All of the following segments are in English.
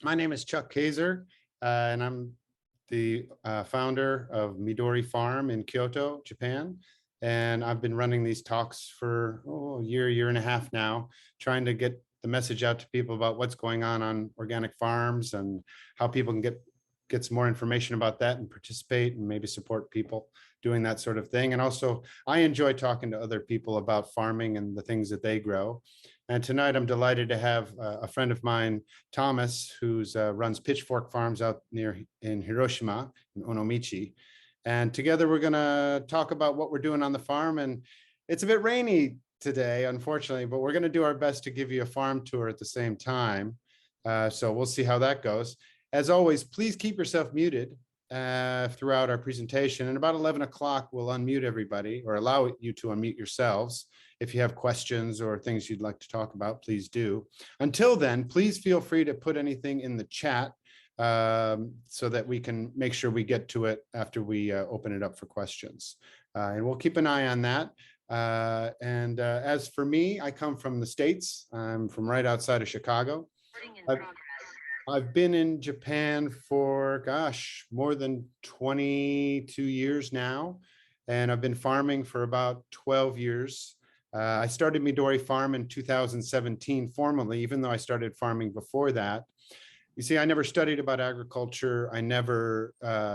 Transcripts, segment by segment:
My name is Chuck Kayser, and I'm the founder of Midori Farm in Kyoto, Japan. And I've been running these talks for a year and a half now, trying to get the message out to people about what's going on organic farms and how people can get some more information about that and participate and maybe support people doing that sort of thing. And also, I enjoy talking to other people about farming and the things that they grow. And tonight, I'm delighted to have a friend of mine, Thomas, who runs Pitchfork Farms out in Hiroshima, in Onomichi. And together, we're going to talk about what we're doing on the farm. And it's a bit rainy today, unfortunately, but we're going to do our best to give you a farm tour at the same time. So we'll see how that goes. As always, please keep yourself muted throughout our presentation. And about 11 o'clock, we'll unmute everybody or allow you to unmute yourselves. If you have questions or things you'd like to talk about, please do. Until then, please feel free to put anything in the chat so that we can make sure we get to it after we open it up for questions. And we'll keep an eye on that. As for me, I come from the States. I'm from right outside of Chicago. I've been in Japan for, more than 22 years now. And I've been farming for about 12 years. I started Midori Farm in 2017 formally, even though I started farming before that. You see, I never studied about agriculture. I never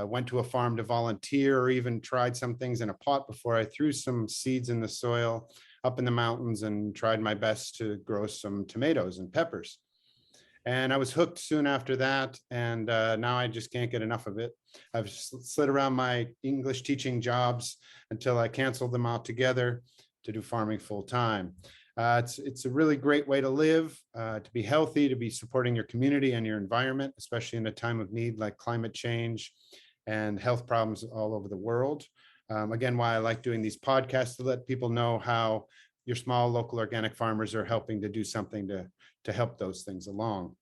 went to a farm to volunteer or even tried some things in a pot before. I threw some seeds in the soil up in the mountains and tried my best to grow some tomatoes and peppers. And I was hooked soon after that. And now I just can't get enough of it. I've slid around my English teaching jobs until I canceled them altogether to do farming full time. It's a really great way to live, to be healthy, to be supporting your community and your environment, especially in a time of need like climate change and health problems all over the world. Again, why I like doing these podcasts, to let people know how your small local organic farmers are helping to do something to help those things along.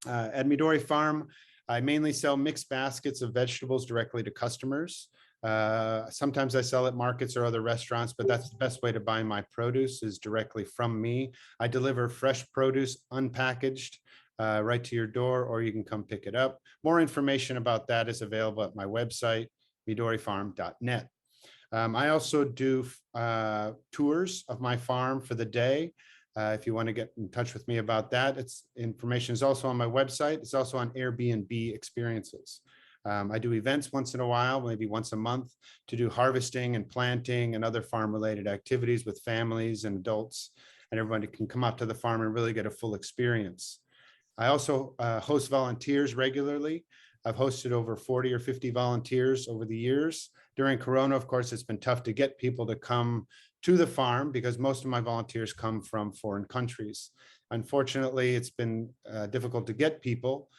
At Midori Farm, I mainly sell mixed baskets of vegetables directly to customers. Sometimes I sell at markets or other restaurants, but that's the best way to buy my produce is directly from me. I deliver fresh produce unpackaged right to your door, or you can come pick it up. More information about that is available at my website, midorifarm.net. I also do tours of my farm for the day. If you want to get in touch with me about that, information is also on my website. It's also on Airbnb experiences. I do events once in a while, maybe once a month, to do harvesting and planting and other farm-related activities with families and adults, and everybody can come out to the farm and really get a full experience. I also host volunteers regularly. I've hosted over 40 or 50 volunteers over the years. During Corona, of course, it's been tough to get people to come to the farm because most of my volunteers come from foreign countries. Unfortunately, it's been difficult to get people.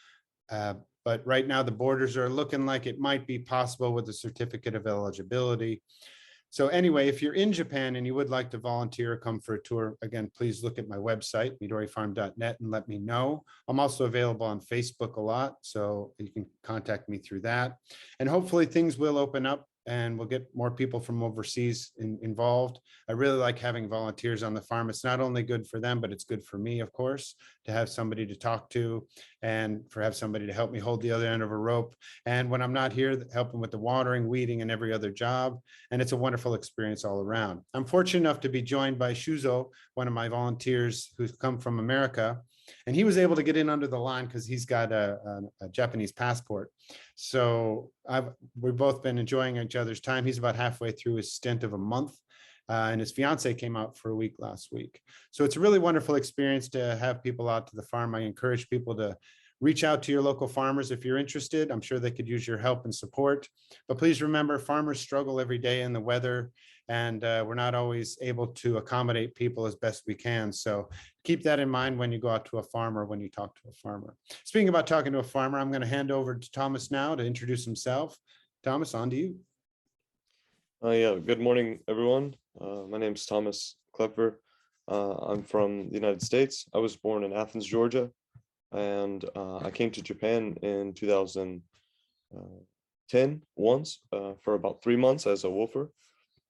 But right now the borders are looking like it might be possible with a certificate of eligibility. So anyway, if you're in Japan and you would like to volunteer or come for a tour, again, please look at my website, midorifarm.net, and let me know. I'm also available on Facebook a lot, so you can contact me through that. And hopefully things will open up and we'll get more people from overseas involved. I really like having volunteers on the farm. It's not only good for them, but it's good for me, of course, to have somebody to talk to and have somebody to help me hold the other end of a rope. And when I'm not here, helping with the watering, weeding, and every other job. And it's a wonderful experience all around. I'm fortunate enough to be joined by Shuzo, one of my volunteers who's come from America. And he was able to get in under the line because he's got a Japanese passport. So we've both been enjoying each other's time. He's about halfway through his stint of a month. And his fiance came out for a week last week. So it's a really wonderful experience to have people out to the farm. I encourage people to reach out to your local farmers if you're interested. I'm sure they could use your help and support. But please remember, farmers struggle every day in the weather, and we're not always able to accommodate people as best we can. So keep that in mind when you go out to a farmer, when you talk to a farmer. Speaking about talking to a farmer, I'm going to hand over to Thomas now to introduce himself. Thomas, on to you. Yeah, good morning, everyone. My name is Thomas Klepper. I'm from the United States. I was born in Athens, Georgia, and I came to Japan in 2010 once for about 3 months as a wolfer.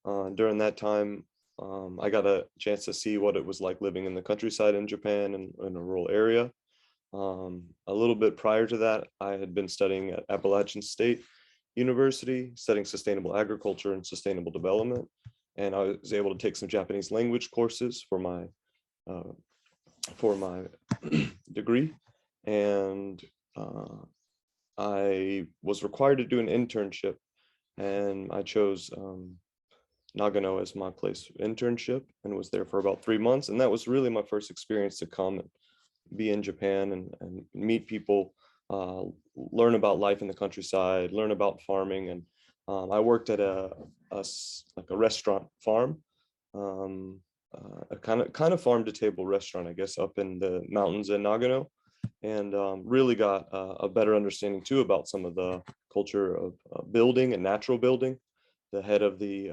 During that time, I got a chance to see what it was like living in the countryside in Japan and in a rural area. A little bit prior to that, I had been studying at Appalachian State University, studying sustainable agriculture and sustainable development. And I was able to take some Japanese language courses for my degree. And I was required to do an internship, and I chose Nagano as my place of internship, and was there for about 3 months. And that was really my first experience to come and be in Japan and meet people, learn about life in the countryside, learn about farming. And I worked at a restaurant farm, a kind of farm to table restaurant, I guess, up in the mountains in Nagano, and really got a better understanding too about some of the culture of building and natural building. The head of the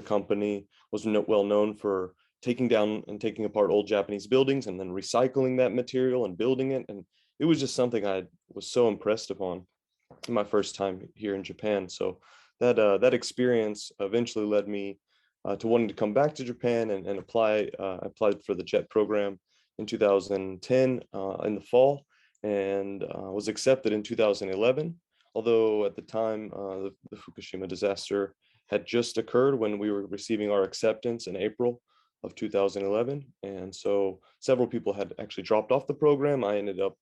company was well known for taking down and taking apart old Japanese buildings and then recycling that material and building it. And it was just something I was so impressed upon my first time here in Japan. So that experience eventually led me to wanting to come back to Japan and apply. I applied for the JET program in 2010 in the fall, and was accepted in 2011. Although at the time, the Fukushima disaster had just occurred when we were receiving our acceptance in April of 2011. And so several people had actually dropped off the program. I ended up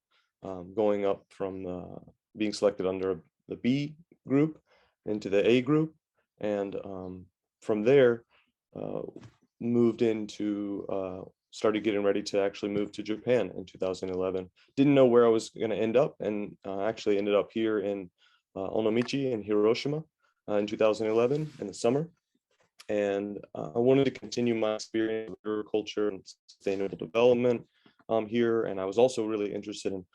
going up from being selected under the B group into the A group. And from there, moved into, started getting ready to actually move to Japan in 2011. Didn't know where I was going to end up, and actually ended up here in Onomichi in Hiroshima in 2011 in the summer. And I wanted to continue my experience with agriculture and sustainable development here. And I was also really interested in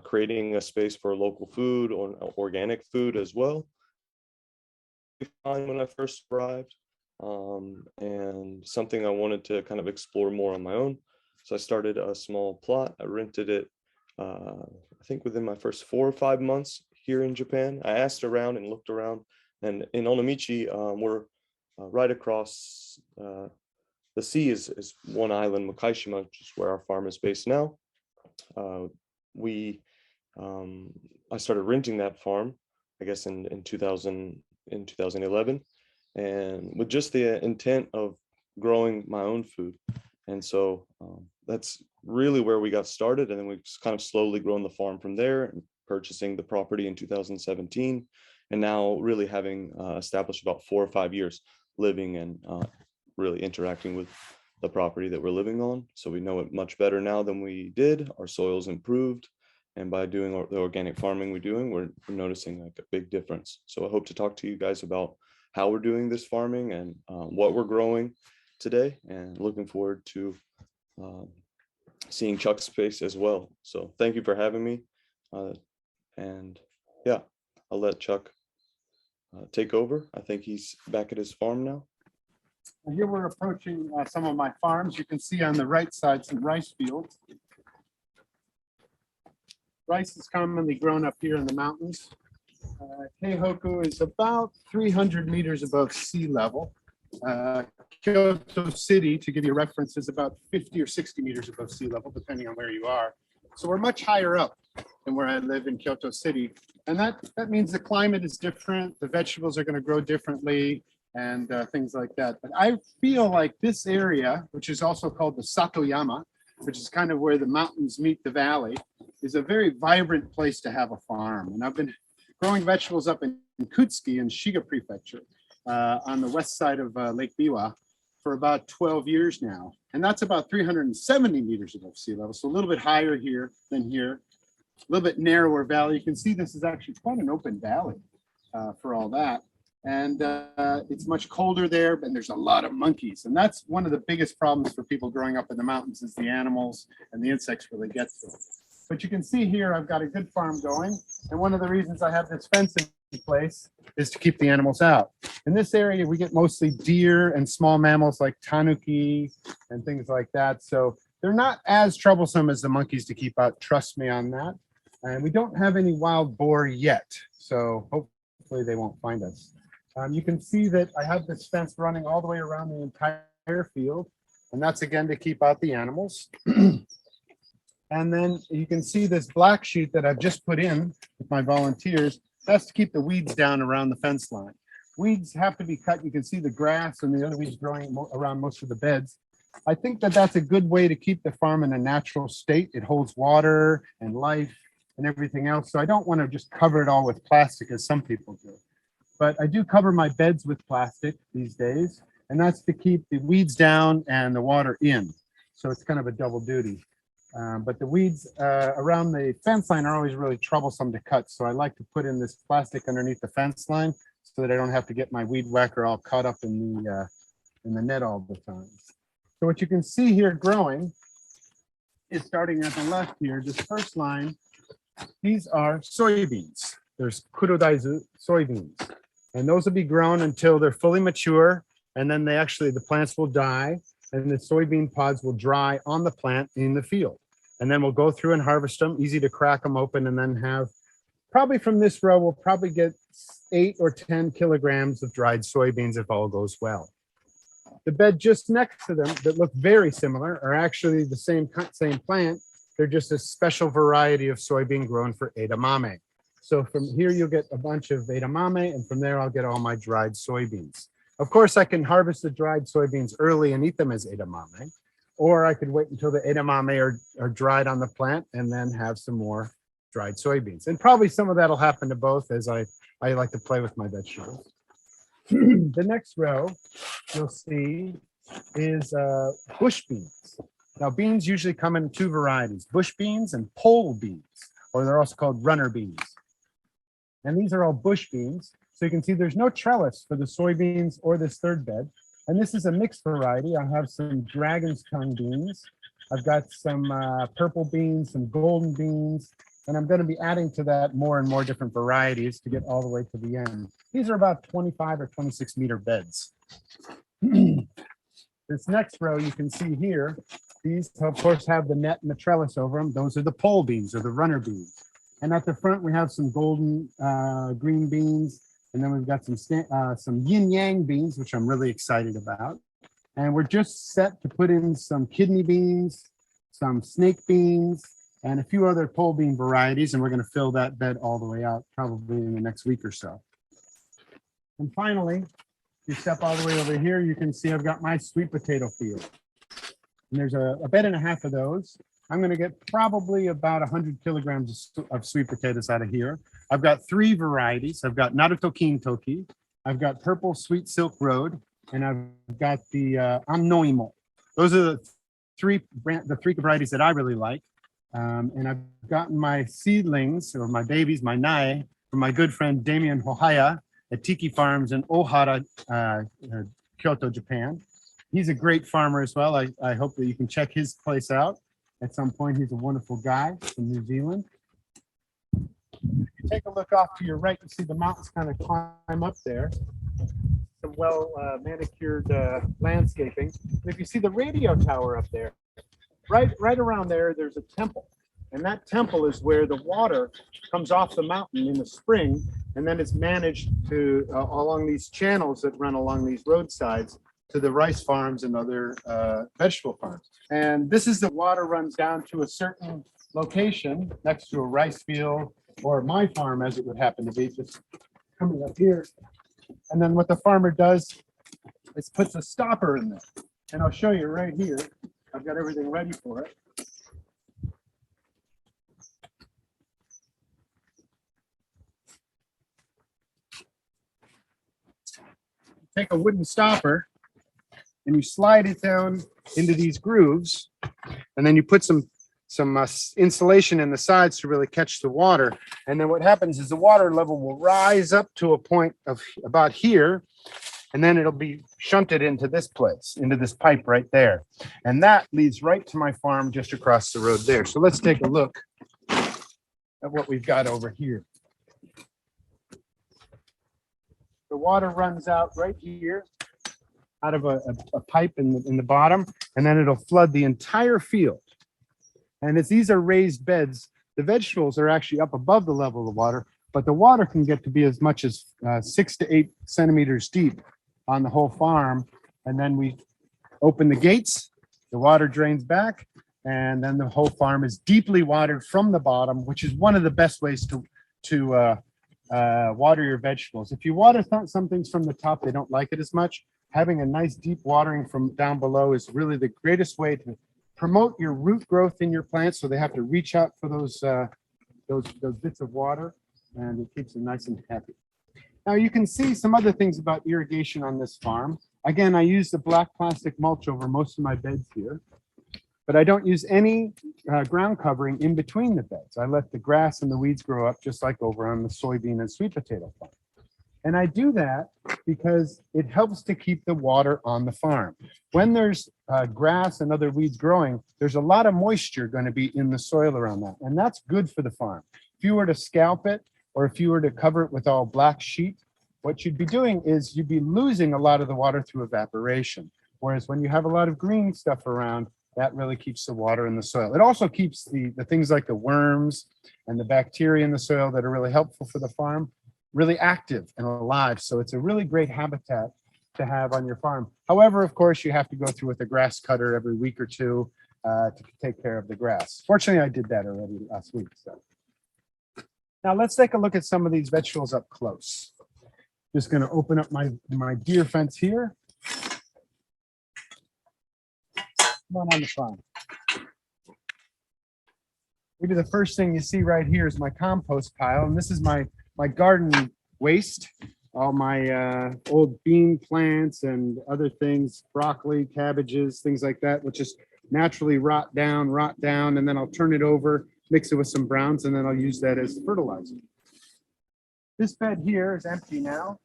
creating a space for local food or organic food as well. When I first arrived, and something I wanted to kind of explore more on my own. So I started a small plot. I rented it, I think within my first 4 or 5 months here in Japan. I asked around and looked around, and in Onomichi, we're right across the sea is one island, Makaishima, which is where our farm is based now. I started renting that farm, I guess in 2011, and with just the intent of growing my own food. And so that's really where we got started. And then we've kind of slowly grown the farm from there, and purchasing the property in 2017. And now really having established about 4 or 5 years living and really interacting with the property that we're living on. So we know it much better now than we did. Our soil's improved. And by doing the organic farming we're doing, we're noticing like a big difference. So I hope to talk to you guys about how we're doing this farming and what we're growing today, and looking forward to seeing Chuck's face as well. So thank you for having me. And yeah, I'll let Chuck take over. I think he's back at his farm now. Here we're approaching some of my farms. You can see on the right side some rice fields. Rice is commonly grown up here in the mountains. Keihoku is about 300 meters above sea level. Kyoto City, to give you a reference, is about 50 or 60 meters above sea level, depending on where you are. So we're much higher up than where I live in Kyoto City. And that means the climate is different. The vegetables are going to grow differently and things like that. But I feel like this area, which is also called the Satoyama, which is kind of where the mountains meet the valley, is a very vibrant place to have a farm. And I've been growing vegetables up in Kutsuki in Shiga Prefecture on the west side of Lake Biwa for about 12 years now. And that's about 370 meters above sea level. So a little bit higher here than here, a little bit narrower valley. You can see this is actually quite an open valley for all that. And it's much colder there, but there's a lot of monkeys. And that's one of the biggest problems for people growing up in the mountains, is the animals and the insects really get to them. But you can see here, I've got a good farm going. And one of the reasons I have this fence in place is to keep the animals out. In this area, we get mostly deer and small mammals like tanuki and things like that. So they're not as troublesome as the monkeys to keep out. Trust me on that. And we don't have any wild boar yet. So hopefully they won't find us. You can see that I have this fence running all the way around the entire field. And that's again to keep out the animals. And then you can see this black sheet that I've just put in with my volunteers. That's to keep the weeds down around the fence line. Weeds have to be cut. You can see the grass and the other weeds growing around most of the beds. I think that that's a good way to keep the farm in a natural state. It holds water and life and everything else. So I don't want to just cover it all with plastic as some people do. But I do cover my beds with plastic these days, and that's to keep the weeds down and the water in. So it's kind of a double duty. But the weeds around the fence line are always really troublesome to cut. So I like to put in this plastic underneath the fence line so that I don't have to get my weed whacker all caught up in the net all the time. So what you can see here growing is starting at the left here, this first line, these are soybeans. There's Kurodaizu soybeans. And those will be grown until they're fully mature. And then the plants will die and the soybean pods will dry on the plant in the field. And then we'll go through and harvest them, easy to crack them open, and then have, probably from this row, we'll probably get 8 or 10 kilograms of dried soybeans if all goes well. The bed just next to them that look very similar are actually the same plant. They're just a special variety of soybean grown for edamame. So from here, you'll get a bunch of edamame, and from there, I'll get all my dried soybeans. Of course, I can harvest the dried soybeans early and eat them as edamame, or I could wait until the edamame are dried on the plant and then have some more dried soybeans. And probably some of that will happen to both, as I like to play with my vegetables. The next row you'll see is bush beans. Now, beans usually come in 2 varieties, bush beans and pole beans, or they're also called runner beans. And these are all bush beans. So you can see there's no trellis for the soybeans or this third bed. And this is a mixed variety. I have some dragon's tongue beans. I've got some purple beans, some golden beans, and I'm going to be adding to that more and more different varieties to get all the way to the end. These are about 25 or 26 meter beds. This next row you can see here, these of course have the net and the trellis over them. Those are the pole beans or the runner beans. And at the front we have some golden green beans. And then we've got some yin yang beans, which I'm really excited about. And we're just set to put in some kidney beans, some snake beans, and a few other pole bean varieties. And we're going to fill that bed all the way out probably in the next week or so. And finally, if you step all the way over here, you can see I've got my sweet potato field. And there's a bed and a half of those. I'm going to get probably about 100 kilograms of sweet potatoes out of here. I've got 3 varieties. I've got Naruto Kintoki, I've got Purple Sweet Silk Road, and I've got the Annoimo. Those are the three varieties that I really like. And I've gotten my seedlings, or my babies, my nai, from my good friend Damien Hohaya at Tiki Farms in Ohara, Kyoto, Japan. He's a great farmer as well. I hope that you can check his place out at some point. He's a wonderful guy from New Zealand. If you take a look off to your right, you see the mountains kind of climb up there. Some well manicured landscaping. And if you see the radio tower up there, right around there, there's a temple. And that temple is where the water comes off the mountain in the spring, and then it's managed to along these channels that run along these roadsides to the rice farms and other vegetable farms. And this is the water runs down to a certain location next to a rice field, or my farm as it would happen to be, just coming up here. And then what the farmer does is puts a stopper in there. And I'll show you right here. I've got everything ready for it. Take a wooden stopper and you slide it down into these grooves, and then you put some insulation in the sides to really catch the water. And then what happens is the water level will rise up to a point of about here, and then it'll be shunted into this place, into this pipe right there. And that leads right to my farm just across the road there. So let's take a look at what we've got over here. The water runs out right here out of a pipe in the bottom, and then it'll flood the entire field. And as these are raised beds, the vegetables are actually up above the level of the water, but the water can get to be as much as 6 to 8 centimeters deep on the whole farm. And then we open the gates, the water drains back, And then the whole farm is deeply watered from the bottom, which is one of the best ways to water your vegetables. If you water some things from the top, they don't like it as much. Having a nice deep watering from down below is really the greatest way to promote your root growth in your plants, so they have to reach out for those bits of water, and it keeps them nice and happy. Now you can see some other things about irrigation on this farm. Again, I use the black plastic mulch over most of my beds here, but I don't use any ground covering in between the beds. I let the grass and the weeds grow up just like over on the soybean and sweet potato farm. And I do that because it helps to keep the water on the farm. When there's grass and other weeds growing, there's a lot of moisture going to be in the soil around that. And that's good for the farm. If you were to scalp it, or if you were to cover it with all black sheet, what you'd be doing is you'd be losing a lot of the water through evaporation. Whereas when you have a lot of green stuff around, that really keeps the water in the soil. It also keeps the things like the worms and the bacteria in the soil that are really helpful for the farm really active and alive. So it's a really great habitat to have on your farm. However, of course, you have to go through with a grass cutter every week or two to take care of the grass. Fortunately, I did that already last week. So now let's take a look at some of these vegetables up close. Just going to open up my deer fence here. Come on the farm. Maybe the first thing you see right here is my compost pile, and this is my garden waste, all my old bean plants and other things, broccoli, cabbages, things like that, which just naturally rot down, and then I'll turn it over, mix it with some browns, and then I'll use that as fertilizer. This bed here is empty now.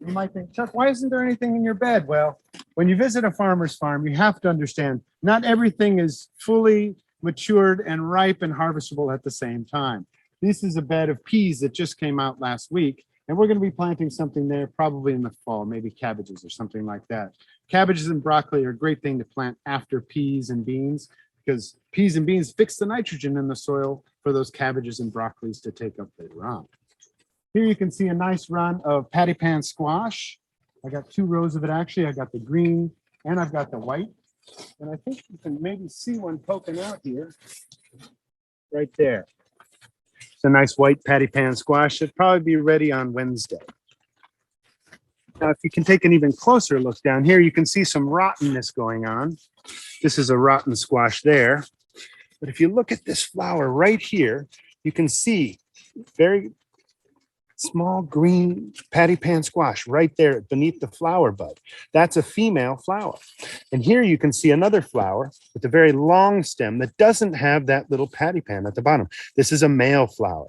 You might think, Chuck, why isn't there anything in your bed? Well, when you visit a farmer's farm, you have to understand not everything is fully matured and ripe and harvestable at the same time. This is a bed of peas that just came out last week, and we're going to be planting something there probably in the fall, maybe cabbages or something like that. Cabbages and broccoli are a great thing to plant after peas and beans, because peas and beans fix the nitrogen in the soil for those cabbages and broccolis to take up later on. Here you can see a nice run of patty pan squash. I got 2 rows of it actually. I got the green and I've got the white. And I think you can maybe see one poking out here, right there. It's a nice white patty pan squash. Should probably be ready on Wednesday. Now, if you can take an even closer look down here, you can see some rottenness going on. This is a rotten squash there. But if you look at this flower right here, you can see very small green patty pan squash right there beneath the flower bud. That's a female flower. And here you can see another flower with a very long stem that doesn't have that little patty pan at the bottom. This is a male flower.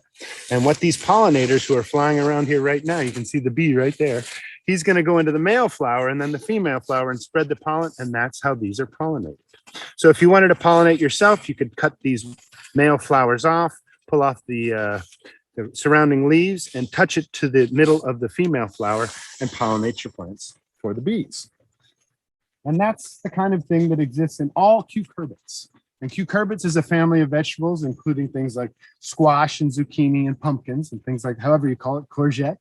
And what these pollinators who are flying around here right now, you can see the bee right there. He's going to go into the male flower and then the female flower and spread the pollen. And that's how these are pollinated. So if you wanted to pollinate yourself, you could cut these male flowers off, pull off the surrounding leaves and touch it to the middle of the female flower and pollinate your plants for the bees. And that's the kind of thing that exists in all cucurbits. And cucurbits is a family of vegetables, including things like squash and zucchini and pumpkins and things like, however you call it, courgette.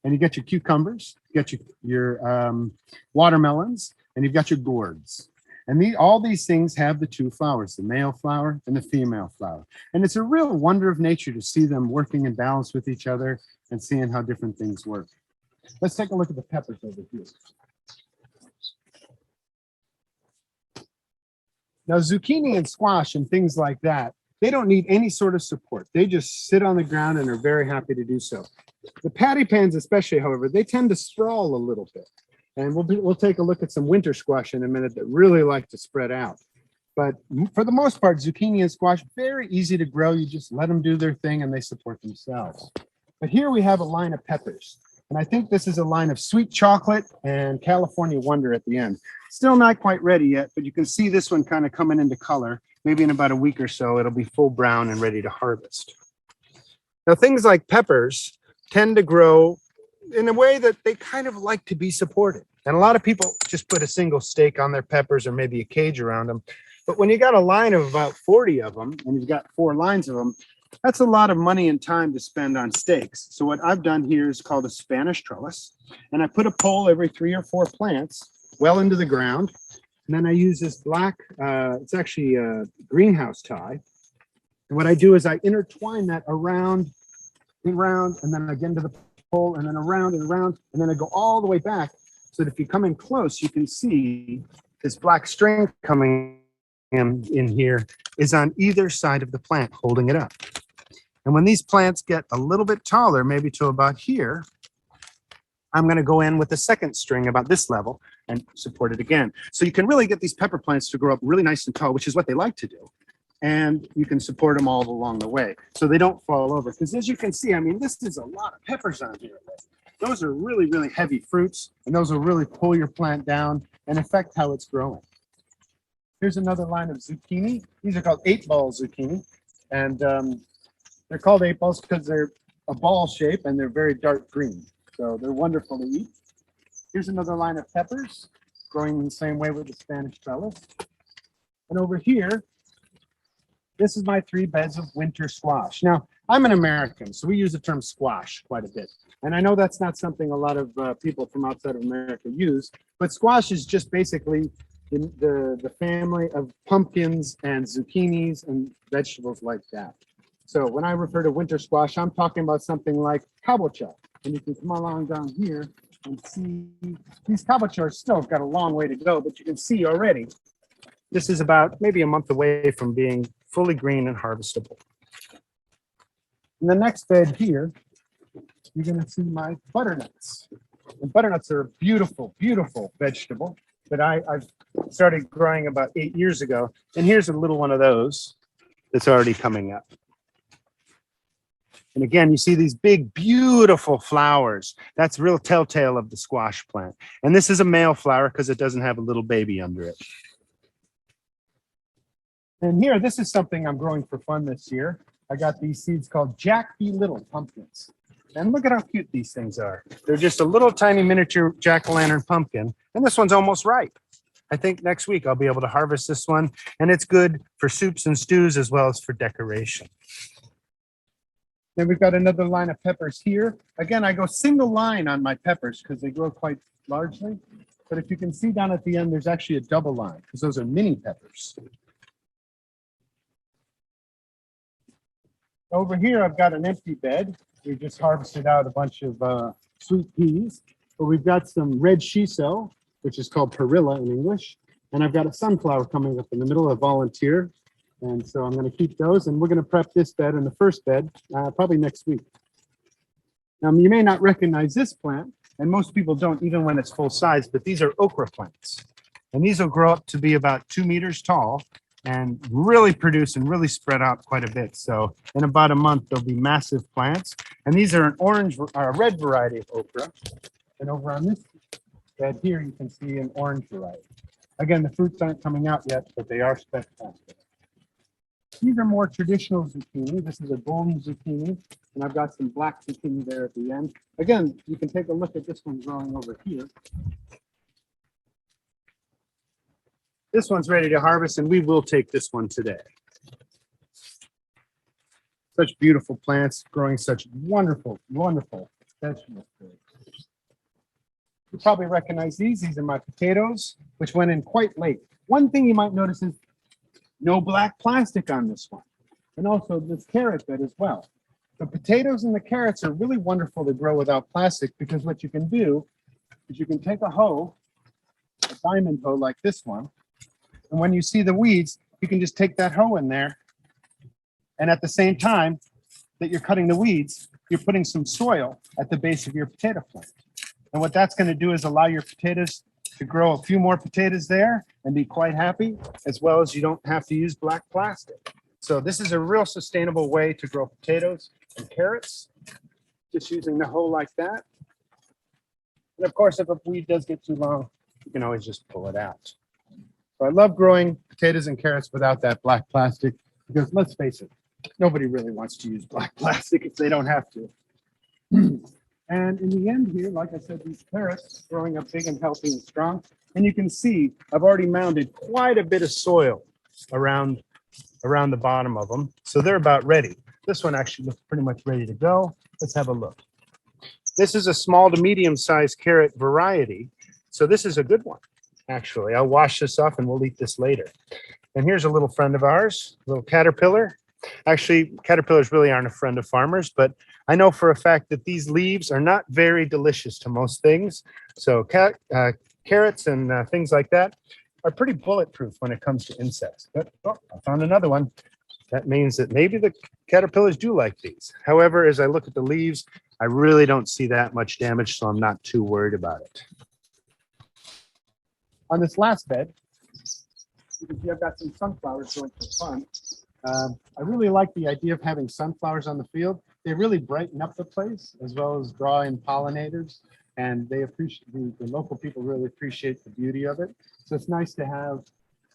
And you get your cucumbers, you get your watermelons, and you've got your gourds. And all these things have the 2 flowers, the male flower and the female flower. And it's a real wonder of nature to see them working in balance with each other and seeing how different things work. Let's take a look at the peppers over here. Now, zucchini and squash and things like that, they don't need any sort of support. They just sit on the ground and are very happy to do so. The patty pans especially, however, they tend to sprawl a little bit. And we'll take a look at some winter squash in a minute that really like to spread out. But for the most part, zucchini and squash, very easy to grow. You just let them do their thing and they support themselves. But here we have a line of peppers. And I think this is a line of sweet chocolate and California Wonder at the end. Still not quite ready yet, but you can see this one kind of coming into color. Maybe in about a week or so, it'll be full brown and ready to harvest. Now, things like peppers tend to grow in a way that they kind of like to be supported. And a lot of people just put a single stake on their peppers or maybe a cage around them. But when you got a line of about 40 of them and you've got 4 lines of them, that's a lot of money and time to spend on stakes. So what I've done here is called a Spanish trellis. And I put a pole every 3 or 4 plants well into the ground. And then I use this black, it's actually a greenhouse tie. And what I do is I intertwine that around, and then again to the pole, and then around, and then I go all the way back, so that if you come in close, you can see this black string coming in here is on either side of the plant holding it up. And when these plants get a little bit taller, maybe to about here, I'm going to go in with the second string about this level and support it again. So you can really get these pepper plants to grow up really nice and tall, which is what they like to do. And you can support them all along the way so they don't fall over. Because as you can see, I mean, this is a lot of peppers on here. Those are really, really heavy fruits, and those will really pull your plant down and affect how it's growing. Here's another line of zucchini. These are called 8-ball zucchini. And they're called 8 balls because they're a ball shape and they're very dark green. So they're wonderful to eat. Here's another line of peppers growing in the same way with the Spanish trellis. And over here, this is my 3 beds of winter squash. Now, I'm an American, so we use the term squash quite a bit. And I know that's not something a lot of people from outside of America use, but squash is just basically the family of pumpkins and zucchinis and vegetables like that. So when I refer to winter squash, I'm talking about something like kabocha. And you can come along down here and see these kabocha still got a long way to go, but you can see already this is about maybe a month away from being fully green and harvestable. In the next bed here, you're going to see my butternuts. And butternuts are a beautiful, beautiful vegetable that I've started growing about 8 years ago. And here's a little one of those that's already coming up. And again, you see these big, beautiful flowers. That's real telltale of the squash plant. And this is a male flower because it doesn't have a little baby under it. And here, this is something I'm growing for fun this year. I got these seeds called Jack Be Little pumpkins. And look at how cute these things are. They're just a little tiny miniature jack-o'-lantern pumpkin. And this one's almost ripe. I think next week I'll be able to harvest this one. And it's good for soups and stews as well as for decoration. Then we've got another line of peppers here. Again, I go single line on my peppers because they grow quite largely. But if you can see down at the end, there's actually a double line because those are mini peppers. Over here, I've got an empty bed. We just harvested out a bunch of sweet peas. But we've got some red shiso, which is called perilla in English. And I've got a sunflower coming up in the middle of volunteer. And so I'm going to keep those. And we're going to prep this bed and the first bed probably next week. Now, you may not recognize this plant, and most people don't even when it's full size, but these are okra plants. And these will grow up to be about 2 meters tall and really produce and really spread out quite a bit. So in about a month, there'll be massive plants. And these are an orange or a red variety of okra. And over on this bed here, you can see an orange variety. Again, the fruits aren't coming out yet, but they are spectacular. These are more traditional zucchini. This is a golden zucchini, and I've got some black zucchini there at the end. Again, you can take a look at this one growing over here. This one's ready to harvest, and we will take this one today. Such beautiful plants growing such wonderful, wonderful vegetables. You probably recognize these. These are my potatoes, which went in quite late. One thing you might notice is no black plastic on this one. And also this carrot bed as well. The potatoes and the carrots are really wonderful to grow without plastic because what you can do is you can take a hoe, a diamond hoe like this one, and when you see the weeds, you can just take that hoe in there. And at the same time that you're cutting the weeds, you're putting some soil at the base of your potato plant. And what that's going to do is allow your potatoes to grow a few more potatoes there and be quite happy, as well as you don't have to use black plastic. So this is a real sustainable way to grow potatoes and carrots, just using the hoe like that. And of course, if a weed does get too long, you can always just pull it out. So I love growing potatoes and carrots without that black plastic because let's face it, nobody really wants to use black plastic if they don't have to. And in the end here, like I said, these carrots growing up big and healthy and strong. And you can see I've already mounded quite a bit of soil around the bottom of them. So they're about ready. This one actually looks pretty much ready to go. Let's have a look. This is a small to medium sized carrot variety. So this is a good one. actually. I'll wash this off and we'll eat this later. And here's a little friend of ours, a little caterpillar. Actually, caterpillars really aren't a friend of farmers, but I know for a fact that these leaves are not very delicious to most things. So carrots and things like that are pretty bulletproof when it comes to insects. But oh, I found another one. That means that maybe the caterpillars do like these. However, as I look at the leaves, I really don't see that much damage, so I'm not too worried about it. On this last bed, you can see I've got some sunflowers going for fun. I really like the idea of having sunflowers on the field. They really brighten up the place as well as draw in pollinators, and they appreciate the local people really appreciate the beauty of it. So it's nice to have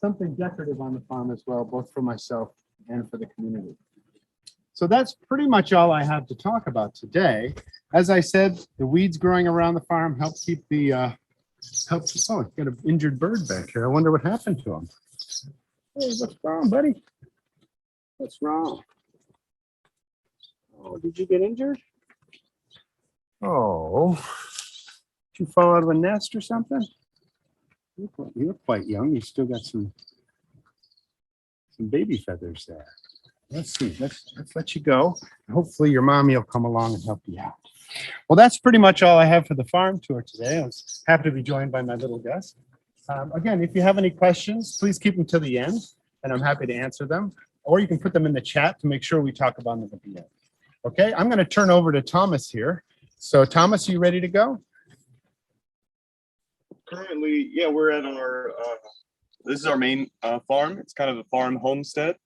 something decorative on the farm as well, both for myself and for the community. So that's pretty much all I have to talk about today. As I said, the weeds growing around the farm help keep the oh, it's got an injured bird back here. I wonder what happened to him. Hey, what's wrong, buddy? What's wrong? Oh, did you get injured? Oh, did you fall out of a nest or something? You're quite young. You still got some baby feathers there. Let's see. Let's let you go. Hopefully your mommy will come along and help you out. Well, that's pretty much all I have for the farm tour today. I was happy to be joined by my little guest. Again, if you have any questions, please keep them to the end, and I'm happy to answer them. Or you can put them in the chat to make sure we talk about them at the end. Okay, I'm going to turn over to Thomas here. So, Thomas, are you ready to go? Currently, yeah, we're at our, this is our main farm. It's kind of a farm homestead.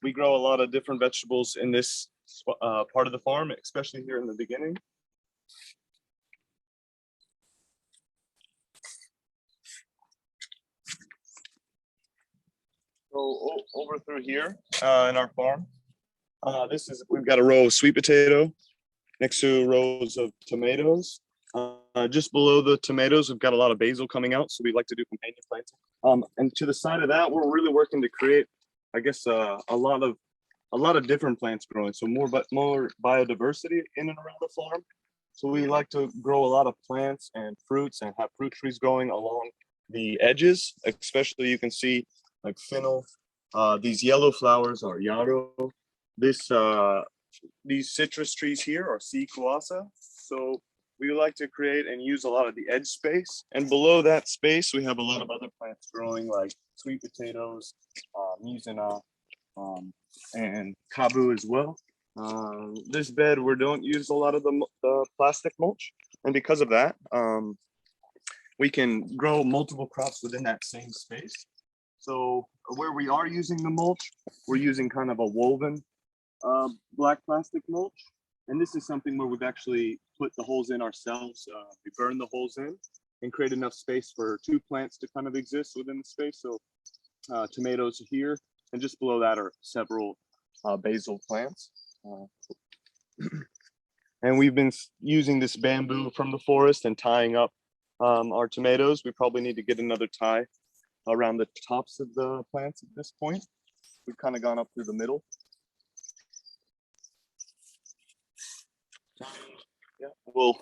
We grow a lot of different vegetables in this part of the farm, especially here in the beginning. So over through here in our farm, we've got a row of sweet potato next to rows of tomatoes. Just below the tomatoes, we've got a lot of basil coming out, so we like to do companion planting. And to the side of that, we're really working to create, I guess, a lot of different plants growing, so more biodiversity in and around the farm. So we like to grow a lot of plants and fruits and have fruit trees growing along the edges. Especially, you can see like fennel. These yellow flowers are yarrow. These citrus trees here are sea coasa. So we like to create and use a lot of the edge space. And below that space, we have a lot of other plants growing, like sweet potatoes, musina, and kabu as well. This bed, we don't use a lot of the plastic mulch. And because of that, we can grow multiple crops within that same space. So where we are using the mulch, we're using kind of a woven black plastic mulch. And this is something where we've actually put the holes in ourselves. We burn the holes in and create enough space for two plants to kind of exist within the space. So tomatoes here, and just below that are several basil plants. And we've been using this bamboo from the forest and tying up our tomatoes. We probably need to get another tie around the tops of the plants at this point. We've kind of gone up through the middle. Yeah, well,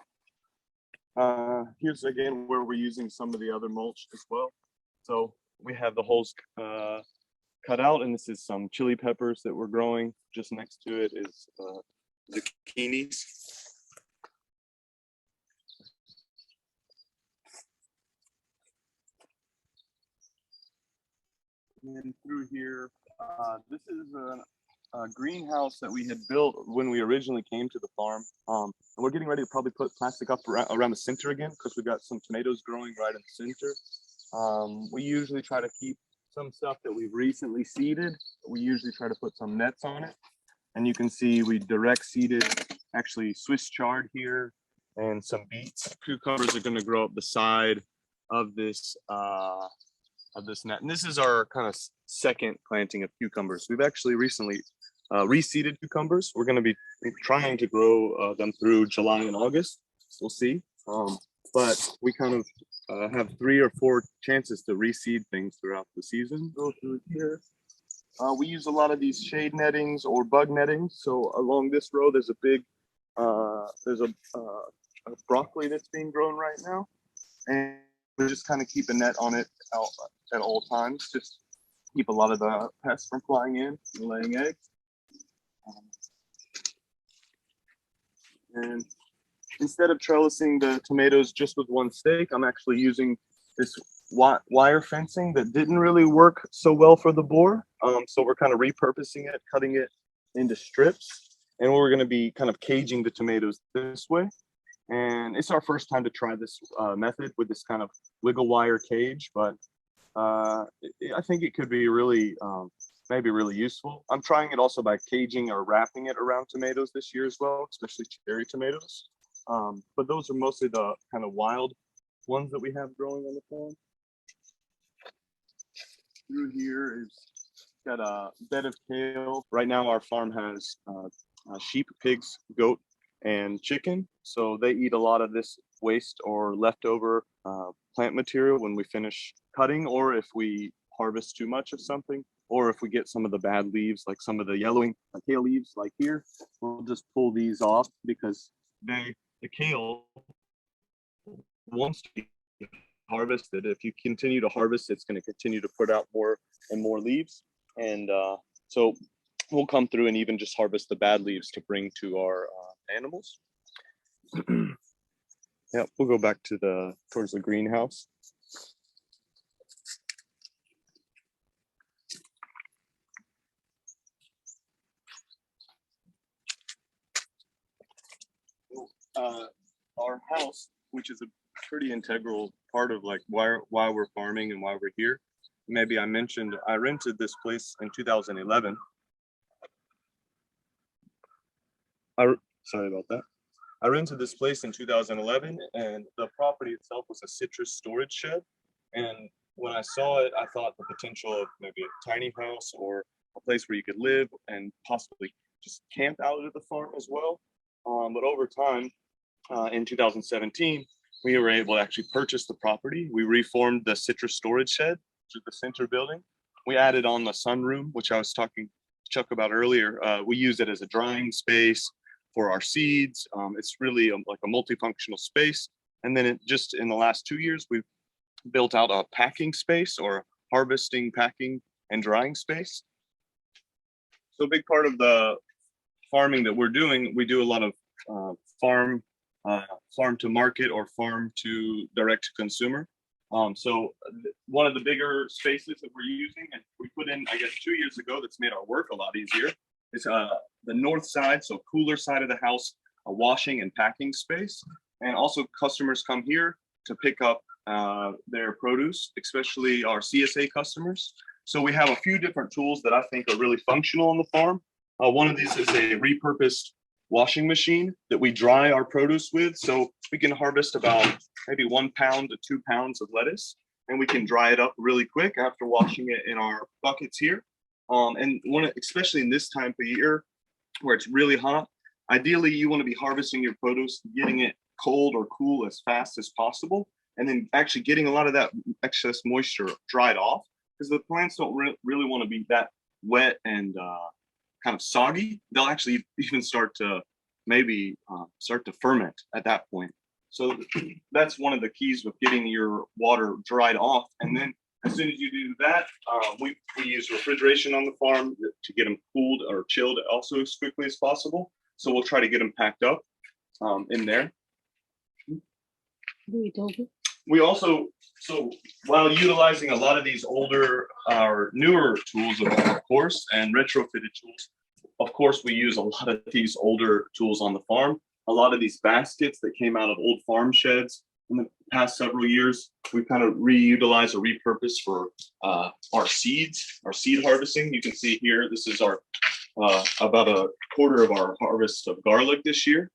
here's again where we're using some of the other mulch as well. So we have the holes cut out, and this is some chili peppers that we're growing. Just next to it is zucchinis. And through here, this is a greenhouse that we had built when we originally came to the farm. And we're getting ready to probably put plastic up around the center again, because we've got some tomatoes growing right in the center. We usually try to keep some stuff that we've recently seeded. We usually try to put some nets on it. And you can see we direct seeded actually Swiss chard here and some beets. Cucumbers are going to grow up the side of this net. And this is our kind of second planting of cucumbers. We've actually recently reseeded cucumbers. We're going to be trying to grow them through July and August. We'll see. But we kind of have 3 or 4 chances to reseed things throughout the season. Go through here. We use a lot of these shade nettings or bug nettings. So along this row, there's a big, there's a broccoli that's being grown right now. we just kind of keep a net on it at all times, just keep a lot of the pests from flying in and laying eggs. And instead of trellising the tomatoes just with one stake, I'm actually using this wire fencing that didn't really work so well for the borer. So we're kind of repurposing it, cutting it into strips, and we're going to be kind of caging the tomatoes this way. And it's our first time to try this method with this kind of wiggle wire cage, but I think it could be really, maybe really useful. I'm trying it also by caging or wrapping it around tomatoes this year as well, especially cherry tomatoes. But those are mostly the kind of wild ones that we have growing on the farm. Through here is got a bed of kale. Right now our farm has sheep, pigs, goat, and chicken. So they eat a lot of this waste or leftover plant material when we finish cutting, or if we harvest too much of something, or if we get some of the bad leaves, like some of the yellowing kale leaves like here, we'll just pull these off because the kale wants to be harvested. If you continue to harvest, it's going to continue to put out more and more leaves. And so we'll come through and even just harvest the bad leaves to bring to our animals. Yeah, we'll go back to towards the greenhouse. Our house, which is a pretty integral part of like why we're farming and why we're here. Maybe I mentioned I rented this place in 2011. Sorry about that. I rented this place in 2011, and the property itself was a citrus storage shed. And when I saw it, I thought the potential of maybe a tiny house or a place where you could live and possibly just camp out at the farm as well. But over time, in 2017, we were able to actually purchase the property. We reformed the citrus storage shed to the center building. We added on the sunroom, which I was talking to Chuck about earlier. We use it as a drying space for our seeds. It's really like a multifunctional space. And then just in the last 2 years, we've built out a packing space or harvesting, packing, and drying space. So a big part of the farming that we're doing, we do a lot of farm to market or farm to direct to consumer. So one of the bigger spaces that we're using, and we put in, I guess, 2 years ago, that's made our work a lot easier, is the north side, so cooler side of the house, a washing and packing space. And also customers come here to pick up their produce, especially our CSA customers. So we have a few different tools that I think are really functional on the farm. One of these is a repurposed washing machine that we dry our produce with. So we can harvest about maybe 1 pound to 2 pounds of lettuce, and we can dry it up really quick after washing it in our buckets here. And especially in this time of year where it's really hot, ideally you want to be harvesting your produce, getting it cold or cool as fast as possible, and then actually getting a lot of that excess moisture dried off, because the plants don't really want to be that wet and kind of soggy. They'll actually even start to ferment at that point. So that's one of the keys with getting your water dried off. And then as soon as you do that, we use refrigeration on the farm to get them cooled or chilled also as quickly as possible. So we'll try to get them packed up in there. We also, so while utilizing a lot of these older or newer tools, of course, and retrofitted tools, of course, we use a lot of these older tools on the farm. A lot of these baskets that came out of old farm sheds in the past several years, we've kind of reutilized or repurposed for our seeds, our seed harvesting. You can see here, this is our about a quarter of our harvest of garlic this year.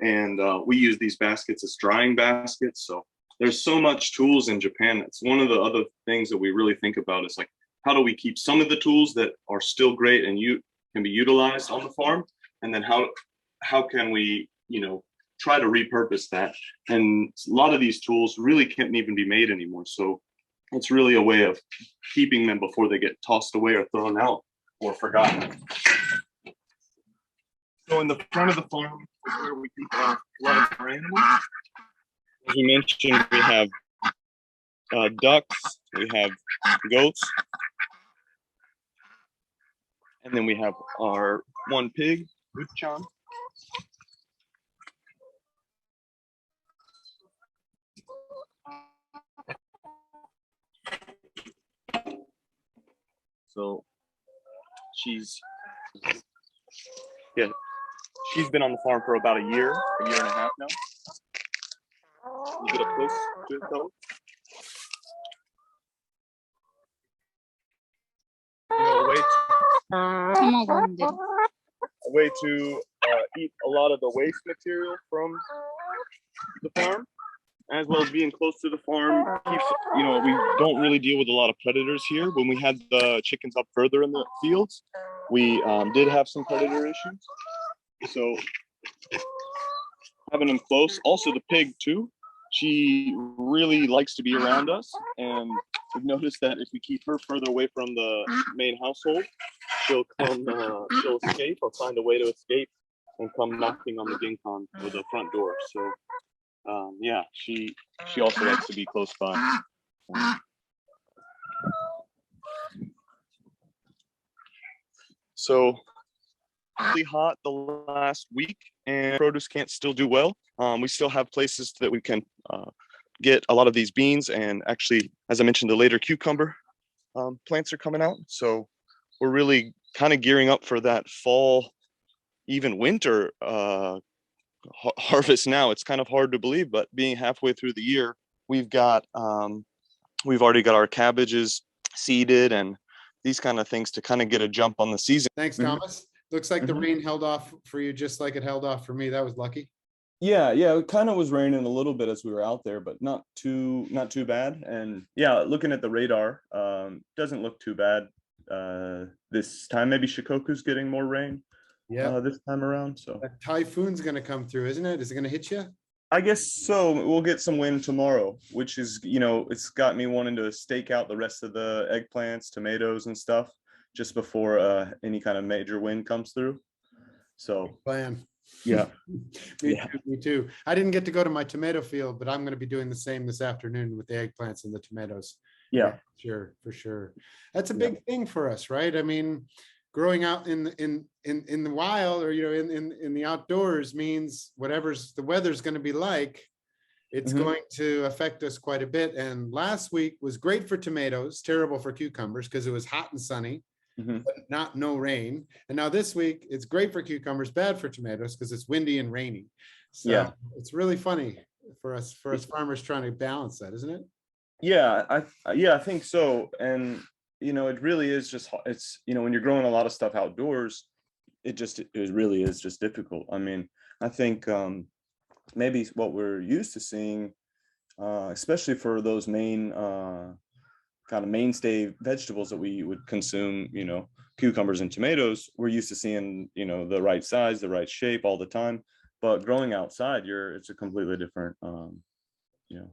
And we use these baskets as drying baskets. So there's so much tools in Japan. It's one of the other things that we really think about is like, how do we keep some of the tools that are still great and can be utilized on the farm? And then how can we, try to repurpose that? And a lot of these tools really can't even be made anymore. So it's really a way of keeping them before they get tossed away or thrown out or forgotten. So in the front of the farm is where we keep a lot of our animals. As you mentioned, we have ducks, we have goats, and then we have our one pig, Jon. So she's been on the farm for about a year and a half now. You get up close to it though. You know, a way to eat a lot of the waste material from the farm, as well as being close to the farm keeps, you know, we don't really deal with a lot of predators here. When we had the chickens up further in the fields, we did have some predator issues. So having them close, also the pig too, she really likes to be around us, and we've noticed that if we keep her further away from the main household, she'll escape or find a way to escape and come knocking on the ginkgon or the front door. So yeah, she also likes to be close by. So really hot the last week, and produce can't still do well. We still have places that we can get a lot of these beans, and actually, as I mentioned, the later cucumber plants are coming out. So we're really kind of gearing up for that fall, even winter harvest now. It's kind of hard to believe, but being halfway through the year, we've already got our cabbages seeded and these kind of things to kind of get a jump on the season. Thanks, Thomas. Looks like the rain held off for you just like it held off for me. That was lucky. Yeah, it kind of was raining a little bit as we were out there, but not too bad. And yeah, looking at the radar, doesn't look too bad this time. Maybe Shikoku's getting more rain this time around. So a typhoon's going to come through, isn't it? Is it going to hit you? I guess so. We'll get some wind tomorrow, which is, you know, it's got me wanting to stake out the rest of the eggplants, tomatoes and stuff just before any kind of major wind comes through. So plan. Yeah. Me too. I didn't get to go to my tomato field, but I'm going to be doing the same this afternoon with the eggplants and the tomatoes. Yeah, for sure. That's a big thing for us, right? I mean, growing out in the wild, or, you know, in the outdoors means whatever's the weather's going to be like, it's going to affect us quite a bit. And last week was great for tomatoes, terrible for cucumbers because it was hot and sunny. But no rain. And now this week it's great for cucumbers, bad for tomatoes because it's windy and rainy. So it's really funny for us farmers trying to balance that, isn't it? Yeah, I think so. And you know, it really is just, it's, you know, when you're growing a lot of stuff outdoors, it really is just difficult. I mean, I think maybe what we're used to seeing, especially for those main kind of mainstay vegetables that we would consume, you know, cucumbers and tomatoes, we're used to seeing, you know, the right size, the right shape all the time. But growing outside, it's a completely different, you know,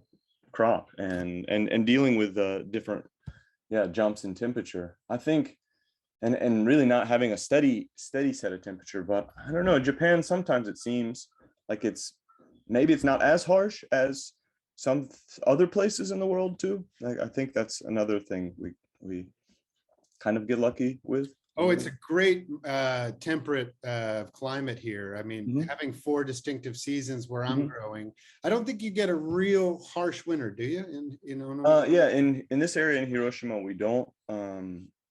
crop, and dealing with different, jumps in temperature. I think, and really not having a steady set of temperature. But I don't know, Japan, sometimes it seems like maybe it's not as harsh as some other places in the world too. I think that's another thing we kind of get lucky with. Oh, it's a great temperate climate here. I mean, having 4 distinctive seasons where I'm growing, I don't think you get a real harsh winter, do you? In this area in Hiroshima, we don't.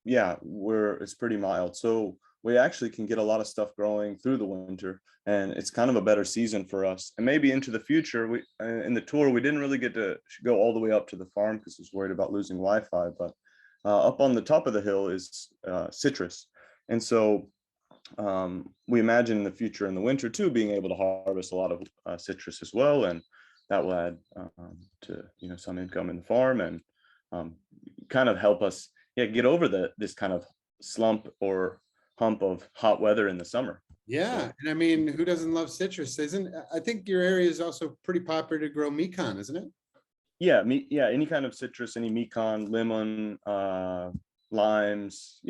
It's pretty mild, so we actually can get a lot of stuff growing through the winter, and it's kind of a better season for us. And maybe into the future, we in the tour we didn't really get to go all the way up to the farm because I was worried about losing Wi-Fi, but up on the top of the hill is citrus, and so we imagine in the future, in the winter too, being able to harvest a lot of citrus as well, and that will add to, you know, some income in the farm, and kind of help us get over this kind of slump or hump of hot weather in the summer. Yeah, and I mean, who doesn't love citrus? I think your area is also pretty popular to grow mikan, isn't it? Yeah, any kind of citrus, any mikan, lemon, limes,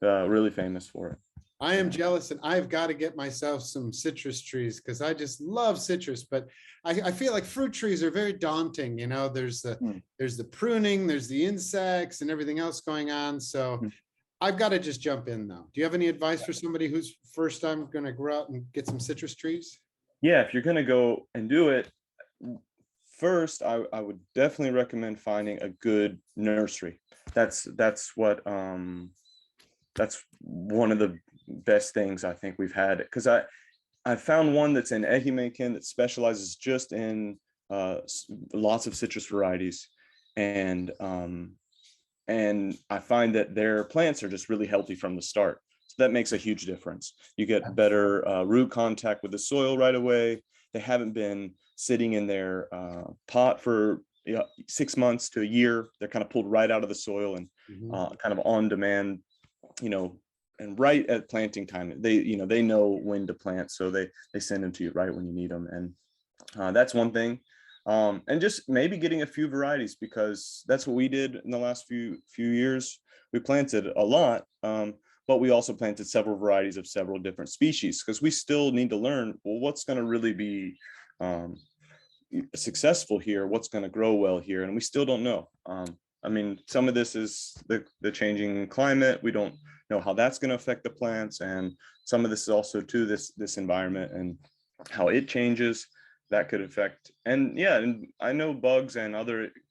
really famous for it. I am jealous, and I've got to get myself some citrus trees because I just love citrus. But I feel like fruit trees are very daunting. You know, there's the pruning, there's the insects, and everything else going on. So I've got to just jump in though. Do you have any advice for somebody who's first time going to go out and get some citrus trees? Yeah, if you're gonna go and do it, first, I would definitely recommend finding a good nursery. That's one of the best things I think we've had, because I found one that's in Ehimenken that specializes just in lots of citrus varieties, and I find that their plants are just really healthy from the start. So that makes a huge difference. You get better root contact with the soil right away. They haven't been sitting in their pot for 6 months to a year. They're kind of pulled right out of the soil and kind of on demand, and right at planting time. They know when to plant, so they send them to you right when you need them. And that's one thing. And just maybe getting a few varieties, because that's what we did in the last few years. We planted a lot, but we also planted several varieties of several different species, because we still need to learn, well, what's going to really be successful here, what's going to grow well here, and we still don't know. I mean, some of this is the changing climate. We don't know how that's going to affect the plants, and some of this is also too this environment and how it changes. That could affect, and I know bugs and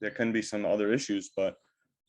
there can be some other issues, but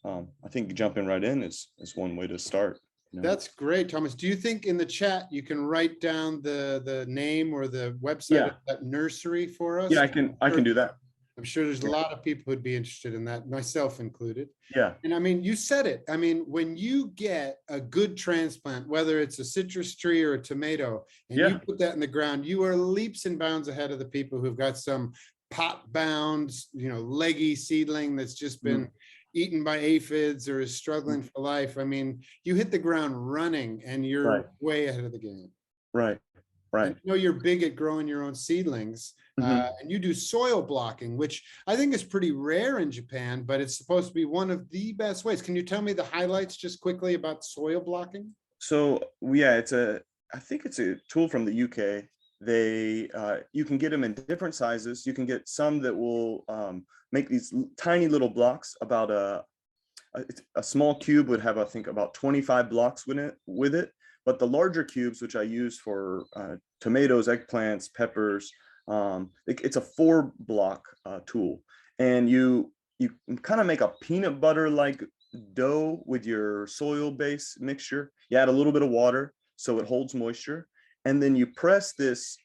I think jumping right in is one way to start. That's great, Thomas. Do you think in the chat you can write down the name or the website of that nursery for us? Yeah, I can do that. I'm sure there's a lot of people who'd be interested in that, myself included. Yeah. And I mean, you said it. I mean, when you get a good transplant, whether it's a citrus tree or a tomato, and you put that in the ground, you are leaps and bounds ahead of the people who've got some pot bound, leggy seedling that's just been eaten by aphids or is struggling for life. I mean, you hit the ground running and you're way ahead of the game. Right. And you're big at growing your own seedlings, and you do soil blocking, which I think is pretty rare in Japan, but it's supposed to be one of the best ways. Can you tell me the highlights just quickly about soil blocking? So I think it's a tool from the UK. You can get them in different sizes. You can get some that will make these tiny little blocks. About a small cube would have, I think, about 25 blocks with it. But the larger cubes, which I use for tomatoes, eggplants, peppers, it's a 4-block tool. And you kind of make a peanut butter like dough with your soil base mixture. You add a little bit of water so it holds moisture. And then you press this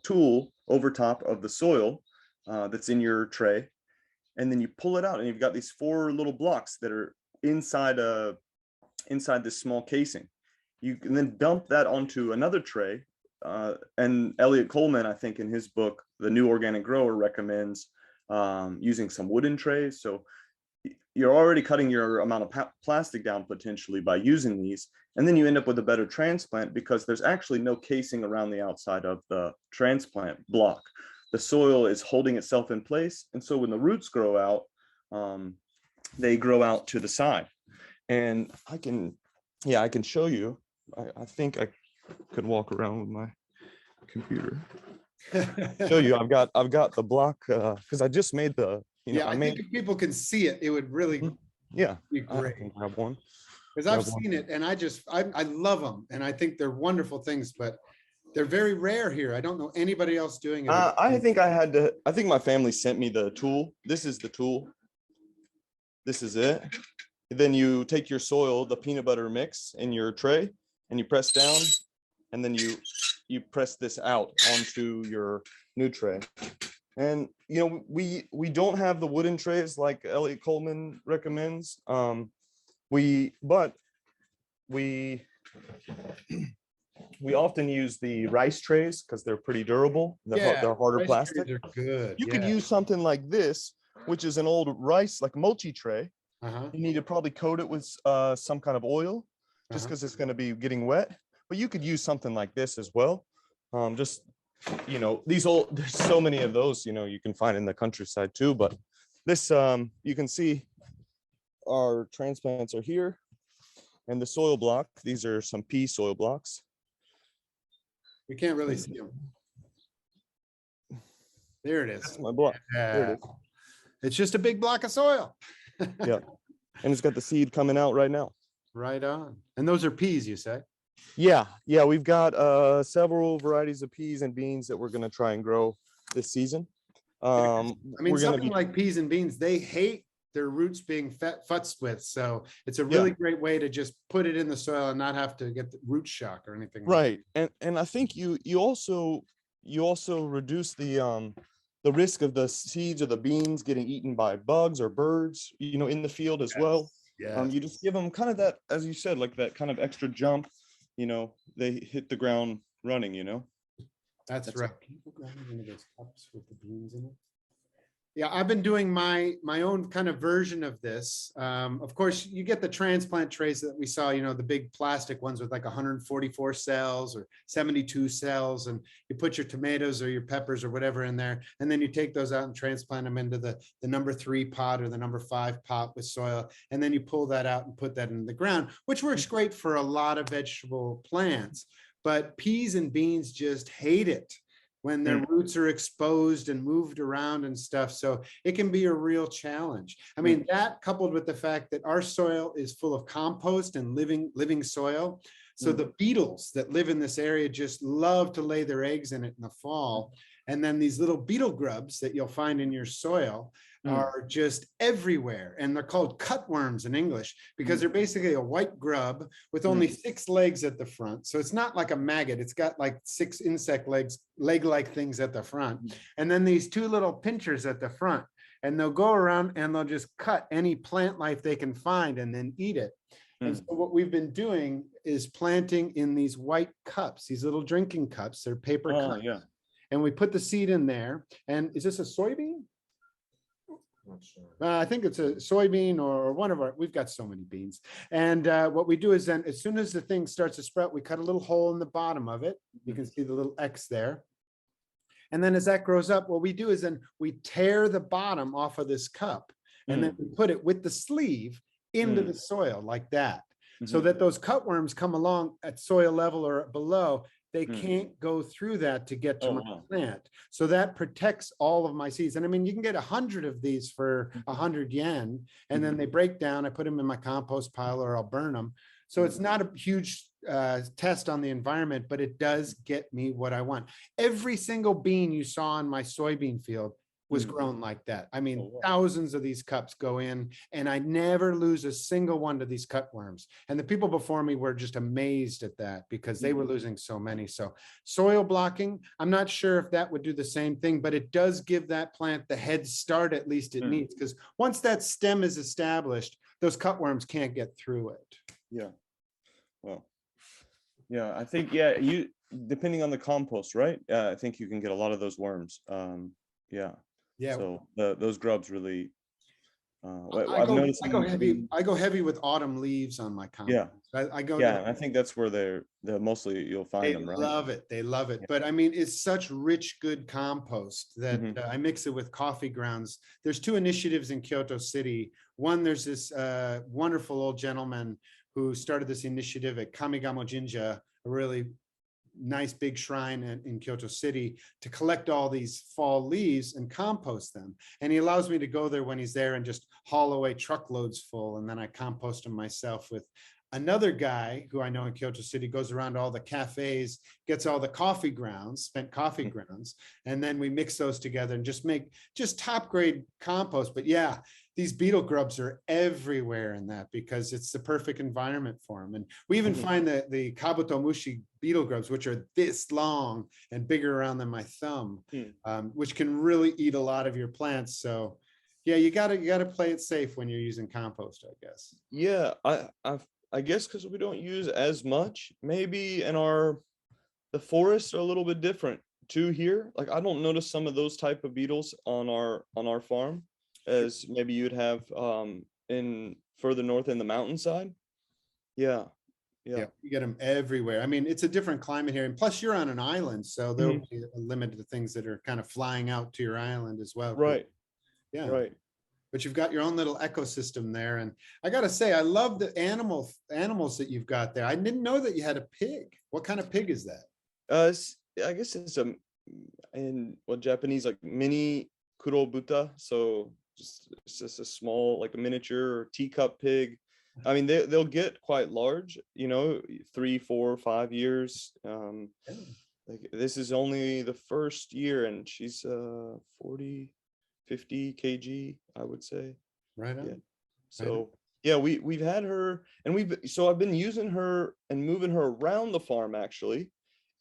tool over top of the soil that's in your tray. And then you pull it out, and you've got these 4 little blocks that are inside this small casing. You can then dump that onto another tray. And Elliot Coleman, I think in his book, The New Organic Grower, recommends using some wooden trays. So you're already cutting your amount of plastic down potentially by using these. And then you end up with a better transplant, because there's actually no casing around the outside of the transplant block. The soil is holding itself in place. And so when the roots grow out, they grow out to the side. And I can show you. I think I could walk around with my computer. Show you. I've got the block because I just made the. I think if people can see it, it would really be great. I can grab one. Because I've seen it, and I love them, and I think they're wonderful things, but they're very rare here. I don't know anybody else doing it. I think my family sent me the tool. This is the tool. This is it. Then you take your soil, the peanut butter mix in your tray, and you press down, and then you press this out onto your new tray. And we don't have the wooden trays like Elliot Coleman recommends. We often use the rice trays because they're pretty durable. They're harder plastic. They're good. You could use something like this, which is an old rice, like mulchy tray. You need to probably coat it with some kind of oil, just because it's going to be getting wet. But you could use something like this as well. There's so many of those, you can find in the countryside too. But this, you can see our transplants are here, and the soil block. These are some pea soil blocks. We can't really see them. There it is. That's my block. There it is. It's just a big block of soil. Yeah. And it's got the seed coming out right now. Right on. And those are peas, you say? Yeah, we've got several varieties of peas and beans that we're gonna try and grow this season. I mean, We're gonna something like peas and beans, they hate their roots being futzed with. So it's a really great way to just put it in the soil and not have to get the root shock or anything. right. And I think you also reduce the risk of the seeds or the beans getting eaten by bugs or birds, in the field as well. Yeah. You just give them kind of that, as you said, like that kind of extra jump, they hit the ground running, That's That's right. Can you put that into those cups with the beans in it? Yeah, I've been doing my own kind of version of this. Of course, you get the transplant trays that we saw, the big plastic ones with like 144 cells or 72 cells, and you put your tomatoes or your peppers or whatever in there, and then you take those out and transplant them into the number 3 pot or the number 5 pot with soil, and then you pull that out and put that in the ground, which works great for a lot of vegetable plants. But peas and beans just hate it when their roots are exposed and moved around and stuff. So it can be a real challenge. I mean, that coupled with the fact that our soil is full of compost and living soil. So the beetles that live in this area just love to lay their eggs in it in the fall. And then these little beetle grubs that you'll find in your soil are just everywhere. And they're called cutworms in English because they're basically a white grub with only 6 legs at the front. So it's not like a maggot. It's got like 6 insect legs, leg-like things at the front. And then these 2 little pinchers at the front. And they'll go around and they'll just cut any plant life they can find and then eat it. And so what we've been doing is planting in these white cups, these little drinking cups. They're paper cups. Yeah. And we put the seed in there. And is this a soybean? Not sure. I think it's a soybean or one of we've got so many beans. And what we do is then as soon as the thing starts to sprout, we cut a little hole in the bottom of it. You can see the little X there. And then as that grows up, what we do is then we tear the bottom off of this cup and then we put it with the sleeve into the soil like that. So that those cutworms come along at soil level or below. They can't go through that to get to my plant. So that protects all of my seeds. And I mean, you can get 100 of these for 100 yen, and then they break down. I put them in my compost pile or I'll burn them. So it's not a huge test on the environment, but it does get me what I want. Every single bean you saw in my soybean field was grown like that. I mean, thousands of these cups go in, and I never lose a single one to these cutworms. And the people before me were just amazed at that because they were losing so many. So soil blocking, I'm not sure if that would do the same thing, but it does give that plant the head start at least it needs, because once that stem is established, those cutworms can't get through it. Yeah. Well, yeah, I think, you, depending on the compost, right? I think you can get a lot of those worms. Yeah. So those grubs really. I go heavy with autumn leaves on my compost. I go. Yeah, I think that's where they're mostly you'll find them. Right. Love it. They love it. But I mean, it's such rich, good compost that I mix it with coffee grounds. There's 2 initiatives in Kyoto City. One, there's this wonderful old gentleman who started this initiative at Kamigamo Jinja, a really nice big shrine in Kyoto City, to collect all these fall leaves and compost them. And he allows me to go there when he's there and just haul away truckloads full. And then I compost them myself with another guy who I know in Kyoto City, goes around to all the cafes, gets all the coffee grounds, spent coffee grounds, and then we mix those together and just make top grade compost. But yeah, these beetle grubs are everywhere in that because it's the perfect environment for them. And we even find that the kabutomushi beetle grubs, which are this long and bigger around than my thumb, which can really eat a lot of your plants. So yeah, you gotta play it safe when you're using compost, I guess. Yeah, I guess because we don't use as much. Maybe in the forests are a little bit different too here. Like I don't notice some of those type of beetles on our farm as maybe you'd have in further north in the mountainside. Yeah, you get them everywhere. I mean, it's a different climate here, and plus you're on an island, so there'll be a limit to things that are kind of flying out to your island as well. Right. Yeah. Right. But you've got your own little ecosystem there, and I gotta say, I love the animals that you've got there. I didn't know that you had a pig. What kind of pig is that? I guess it's in Japanese, like mini kurobuta. So it's just a small, like a miniature or teacup pig. I mean, they'll get quite large, 3, 4, 5 years. Like this is only the first year, and she's 40, 50 kg, I would say. Right on. Yeah. So yeah, we've had her, and so I've been using her and moving her around the farm actually,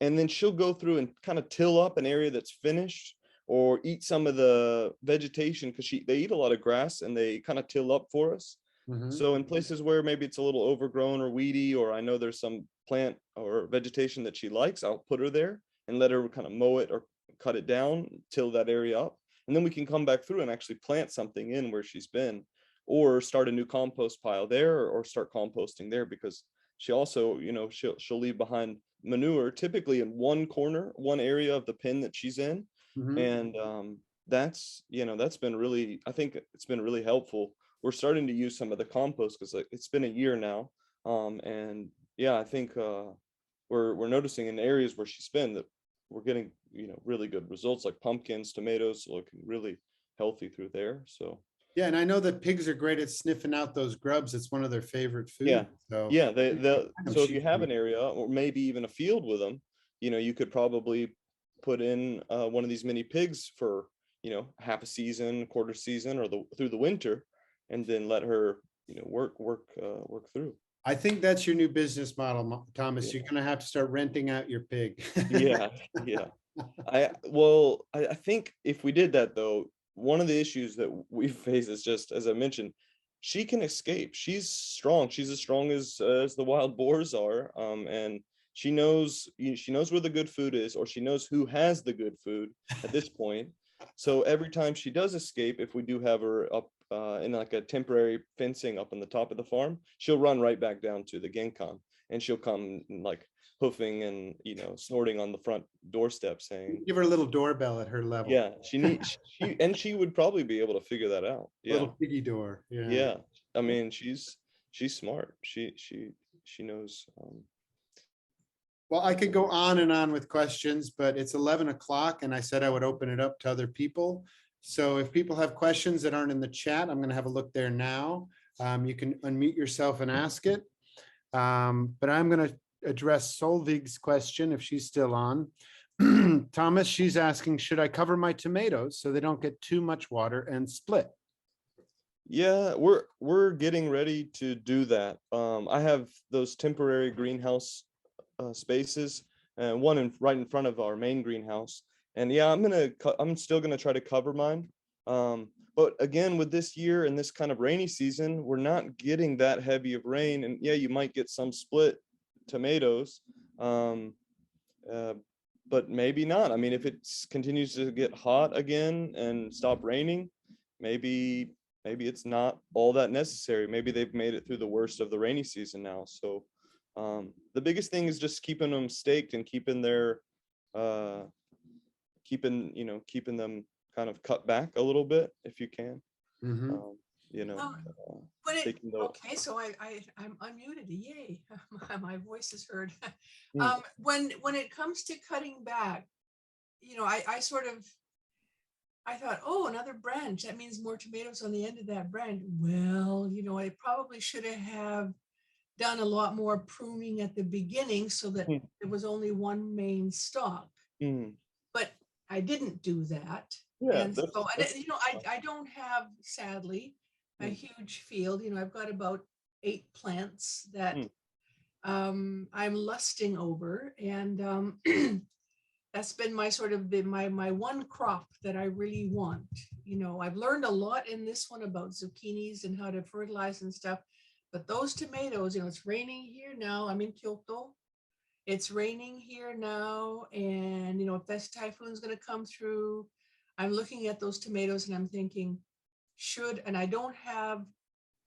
and then she'll go through and kind of till up an area that's finished or eat some of the vegetation, because they eat a lot of grass and they kind of till up for us. Mhm. So in places where maybe it's a little overgrown or weedy, or I know there's some plant or vegetation that she likes, I'll put her there and let her kind of mow it or cut it down, till that area up. And then we can come back through and actually plant something in where she's been, or start a new compost pile there, or start composting there, because she also, she'll leave behind manure typically in one corner, one area of the pen that she's in. Mhm. And that's been really, I think it's been really helpful. We're starting to use some of the compost because it's been a year now. And yeah, I think we're noticing in areas where she's been that we're getting, really good results, like pumpkins, tomatoes looking really healthy through there. So Yeah, and I know that pigs are great at sniffing out those grubs. It's one of their favorite foods. yeah, So yeah, I'm so if you sheep have free. an area or maybe even a field with them, you could probably put in one of these mini pigs for, half a season, quarter season, or through the winter, and then let her, work through. I think that's your new business model, Thomas. Yeah. You're going to have to start renting out your pig. Yeah, yeah. I think if we did that though, one of the issues that we face is, just as I mentioned, she can escape. She's strong. She's as strong as the wild boars are. And she knows where the good food is, or she knows who has the good food at this point. So every time she does escape, if we do have her up in like a temporary fencing up on the top of the farm, she'll run right back down to the genkan, and she'll come like hoofing and snorting on the front doorstep, saying, Give her a little doorbell at her level. yeah, she would probably be able to figure that out. Yeah, Little piggy door. Yeah. yeah. I mean, she's smart. She knows. Well, I could go on and on with questions, but it's 11 o'clock and I said I would open it up to other people. So if people have questions that aren't in the chat, I'm going to have a look there now. You can unmute yourself and ask it. But I'm going to address Solveig's question if she's still on. Thomas, she's asking, should I cover my tomatoes so they don't get too much water and split? Yeah, we're getting ready to do that. I have those temporary greenhouse spaces, and one right in front of our main greenhouse. And yeah, I'm still gonna try to cover mine. But again, with this year and this kind of rainy season, we're not getting that heavy of rain. And yeah, you might get some split tomatoes, but maybe not. I mean, if it continues to get hot again and stop raining, maybe it's not all that necessary. Maybe they've made it through the worst of the rainy season now. So the biggest thing is just keeping them staked and keeping their keeping them kind of cut back a little bit if you can. Mhm. Okay, so I'm unmuted. Yay, my voice is heard. Mm. When it comes to cutting back, I thought, oh, another branch. That means more tomatoes on the end of that branch. Well, I probably should have done a lot more pruning at the beginning so that there was only one main stalk. But I didn't do that. Yeah, And so, I don't have, sadly, a huge field. I've got about 8 plants that I'm lusting over, and that's been my sort of my one crop that I really want. I've learned a lot in this one about zucchinis and how to fertilize and stuff, but those tomatoes, it's raining here now. I'm in Kyoto. It's raining here now, and if this typhoon's going to come through, I'm looking at those tomatoes and I'm thinking, and I don't have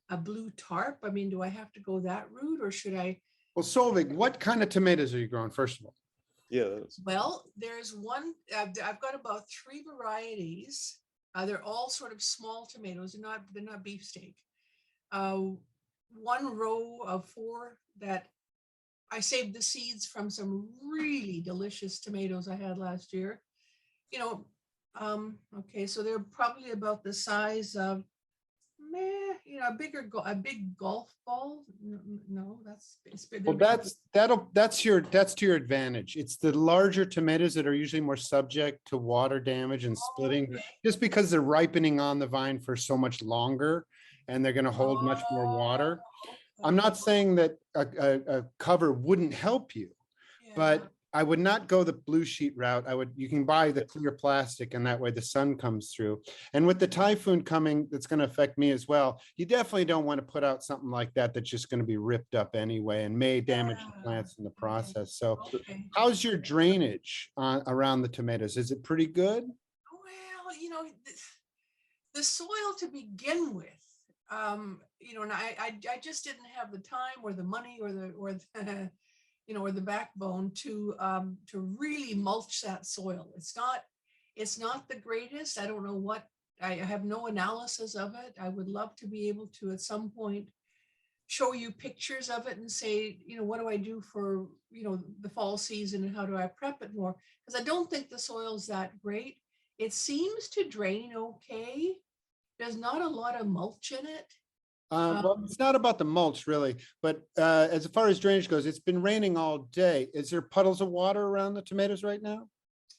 a blue tarp. I mean, do I have to go that route, or should I? Well, Solveig, what kind of tomatoes are you growing, first of all? Yeah. Well, there's one, I've got about 3 varieties. They're all sort of small tomatoes. They're not beefsteak. One row of 4 that I saved the seeds from some really delicious tomatoes I had last year. You know, okay, so they're probably about the size of, you know, a big golf ball. No, Well, that's to your advantage. It's the larger tomatoes that are usually more subject to water damage and splitting, just because they're ripening on the vine for so much longer, and they're going to hold much more water. I'm not saying that a cover wouldn't help you, but I would not go the blue sheet route. You can buy the clear plastic, and that way the sun comes through. And with the typhoon coming, that's going to affect me as well. You definitely don't want to put out something like that that's just going to be ripped up anyway and may damage the plants in the process. So how's your drainage around the tomatoes? Is it pretty good? Well, you know, the soil to begin with, you know, and I just didn't have the time or the money or the you know, or the backbone to really mulch that soil. It's not the greatest. I don't know what, I have no analysis of it. I would love to be able to at some point show you pictures of it and say, you know, what do I do for, you know, the fall season and how do I prep it more? Because I don't think the soil's that great. It seems to drain okay. There's not a lot of mulch in it. Well, it's not about the mulch really, but as far as drainage goes, it's been raining all day. Is there puddles of water around the tomatoes right now?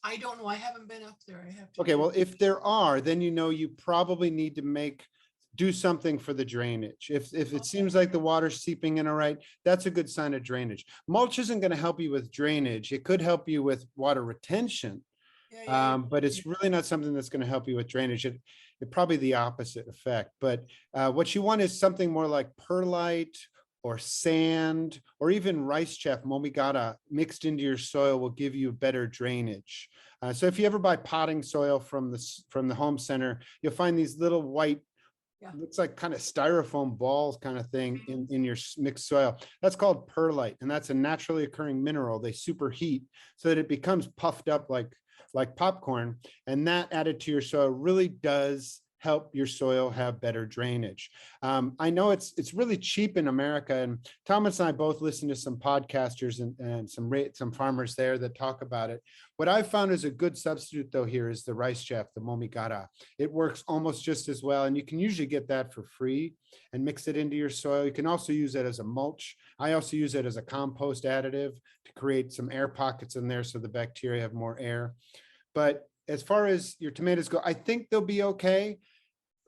I don't know. I haven't been up there. I have to. Okay, well, if there are, then you know you probably need to do something for the drainage. If it seems like the water's seeping in all right, that's a good sign of drainage. Mulch isn't going to help you with drainage. It could help you with water retention, but it's really not something that's going to help you with drainage. It probably the opposite effect. But what you want is something more like perlite or sand or even rice chaff, momigata, mixed into your soil will give you better drainage. So if you ever buy potting soil from the home center, you'll find these little white, looks like kind of styrofoam balls kind of thing in your mixed soil. That's called perlite, and that's a naturally occurring mineral. They superheat so that it becomes puffed up like popcorn, and that added to your soil really does help your soil have better drainage. I know it's really cheap in America, and Thomas and I both listen to some podcasters and some farmers there that talk about it. What I've found is a good substitute though here is the rice chaff, the momigata. It works almost just as well, and you can usually get that for free and mix it into your soil. You can also use it as a mulch. I also use it as a compost additive to create some air pockets in there so the bacteria have more air. But as far as your tomatoes go, I think they'll be okay.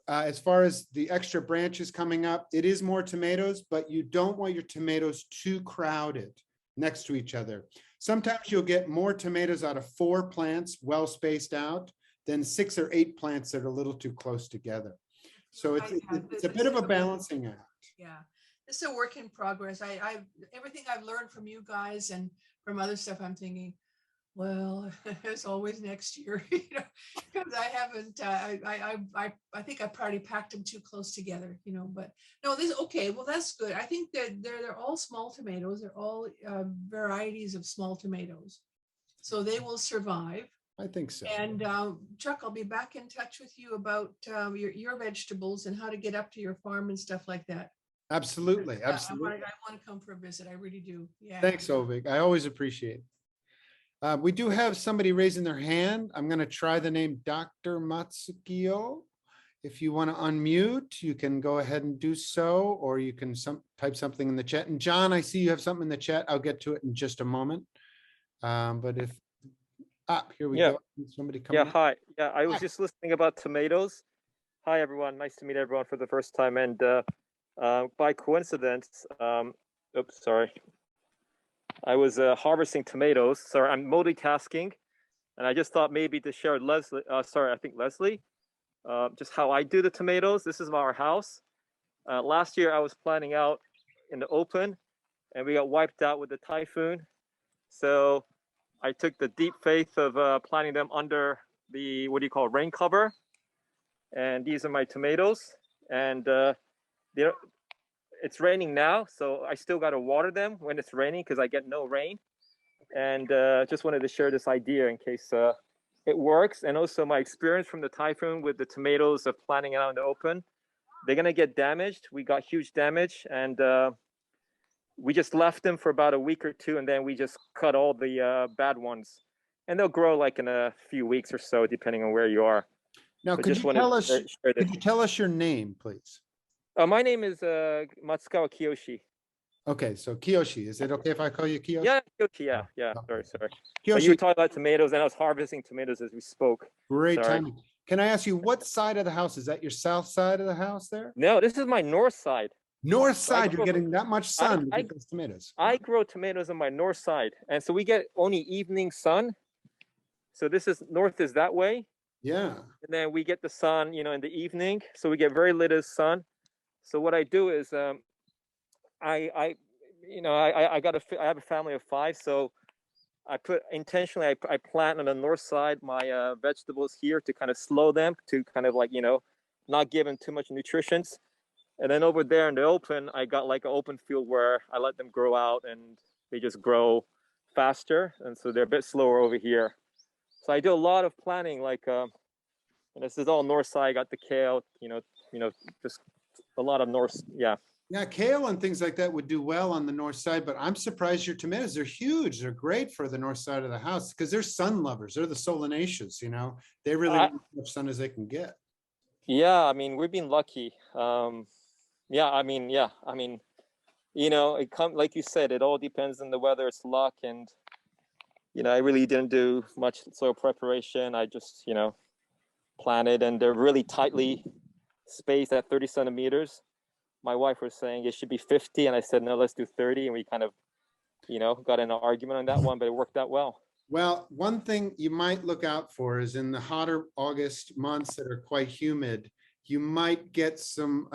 As far as the extra branches coming up, it is more tomatoes, but you don't want your tomatoes too crowded next to each other. Sometimes you'll get more tomatoes out of 4 plants well spaced out than 6 or 8 plants that are a little too close together. So it's a bit of a balancing act. Yeah, it's a work in progress. Everything I've learned from you guys and from other stuff, I'm thinking, well, as always next year, you know, because I haven't, I think I probably packed them too close together, you know, but no, okay, well, that's good. I think that they're all small tomatoes. They're all varieties of small tomatoes. So they will survive. I think so. And Chuck, I'll be back in touch with you about your vegetables and how to get up to your farm and stuff like that. Absolutely, absolutely. I want to come for a visit. I really do. Yeah. Thanks, Solveig. I always appreciate it. We do have somebody raising their hand. I'm going to try the name Dr. Matsukio. If you want to unmute, you can go ahead and do so, or you can type something in the chat. And John, I see you have something in the chat. I'll get to it in just a moment. But here we go. Somebody come. Yeah, hi. Yeah, I was just listening about tomatoes. Hi, everyone. Nice to meet everyone for the first time. And by coincidence, oops, sorry. I was harvesting tomatoes. Sorry, I'm multitasking, and I just thought maybe to share Leslie. I think Leslie, just how I do the tomatoes. This is our house. Last year I was planting out in the open, and we got wiped out with the typhoon. So I took the deep faith of planting them under the rain cover, and these are my tomatoes. And it's raining now, so I still got to water them when it's raining because I get no rain. And just wanted to share this idea in case it works. And also my experience from the typhoon with the tomatoes of planting it out in the open. They're going to get damaged. We got huge damage. And, we just left them for about a week or two, and then we just cut all the bad ones, and they'll grow like in a few weeks or so, depending on where you are. Now, But could just you wanted tell to us, share could that. you tell us your name, please? My name is Matsukawa Kiyoshi. Okay, so Kiyoshi, is it okay if I call you Kiyoshi? Yeah, Kiyoshi, yeah, yeah. Okay. Sorry. But you Kiyoshi, were talking about tomatoes, and I was harvesting tomatoes as we spoke. great Sorry. timing. Can I ask you, what side of the house? Is that your south side of the house there? No, this is my north side. North So I side, you're grew- getting that much sun to I- get those tomatoes. I grow tomatoes on my north side, and so we get only evening sun. So this is north is that way, Yeah, and then we get the sun, in the evening. So we get very little sun. So what I do is, I have a family of 5, so I plant on the north side my vegetables here to kind of slow them, to kind of like not give them too much nutrition. And then over there in the open, I got like an open field where I let them grow out, and they just grow faster, and so they're a bit slower over here. So I do a lot of planting, like, and this is all north side. I got the kale, just a lot of north, yeah. yeah, kale and things like that would do well on the north side, but I'm surprised your tomatoes are huge. They're great for the north side of the house because they're sun lovers. They're the solanaceous, they really want as much sun as they can get. Yeah, I mean, we've been lucky. It comes, like you said, it all depends on the weather. It's luck, and I really didn't do much soil preparation. I just planted, and they're really tightly spaced at 30 centimeters. My wife was saying it should be 50, and I said no, let's do 30, and we kind of got in an argument on that one, but it worked out well. Well, one thing you might look out for is in the hotter August months that are quite humid, you might get some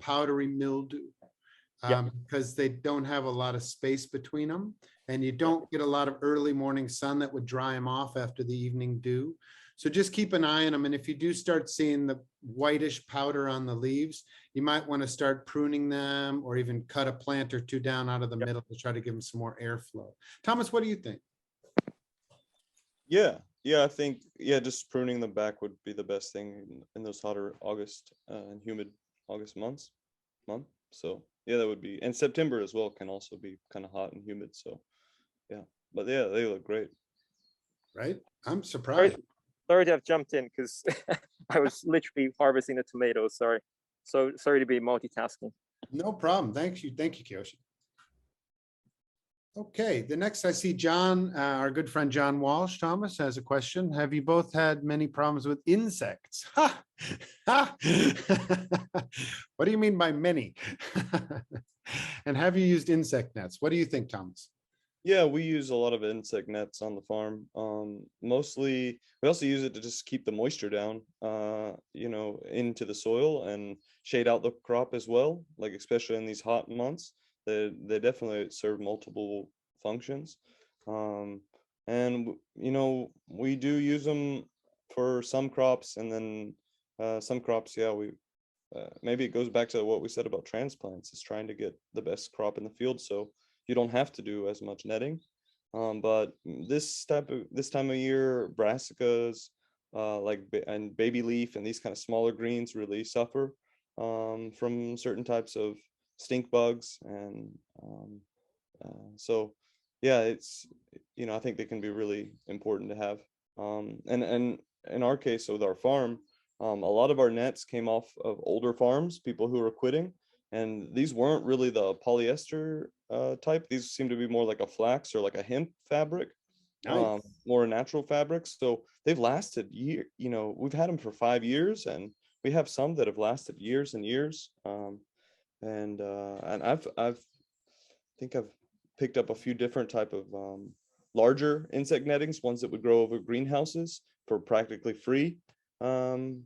powdery mildew because they don't have a lot of space between them, and you don't get a lot of early morning sun that would dry them off after the evening dew. So just keep an eye on them. And if you do start seeing the whitish powder on the leaves, you might want to start pruning them, or even cut a plant or two down out of the middle to try to give them some more airflow. Thomas, what do you think? Yeah, I think just pruning them back would be the best thing in those hotter August and humid August month. So yeah, that would be, and September as well can also be kind of hot and humid. So yeah, but yeah, they look great. Right? I'm surprised. Sorry to have jumped in because I was literally harvesting the tomatoes. Sorry. So sorry to be multitasking. No problem. Thank you, Kiyoshi. Okay, the next I see John, our good friend Jon Walsh. Thomas has a question. Have you both had many problems with insects? Ha! Ha! What do you mean by many? And have you used insect nets? What do you think, Thomas? Yeah, we use a lot of insect nets on the farm. Mostly, we also use it to just keep the moisture down, into the soil and shade out the crop as well. Like especially in these hot months, they definitely serve multiple functions. And we do use them for some crops, and then some crops, we maybe it goes back to what we said about transplants. Is trying to get the best crop in the field, so you don't have to do as much netting. But this time of year, brassicas, and baby leaf and these kind of smaller greens really suffer from certain types of stink bugs, and so yeah, it's I think they can be really important to have. And in our case with our farm, a lot of our nets came off of older farms, people who were quitting, and these weren't really the polyester type. These seem to be more like a flax or like a hemp fabric. Nice. More natural fabrics. So they've lasted we've had them for 5 years, and we have some that have lasted years and years. And I've picked up a few different type of larger insect nettings, ones that would grow over greenhouses for practically free for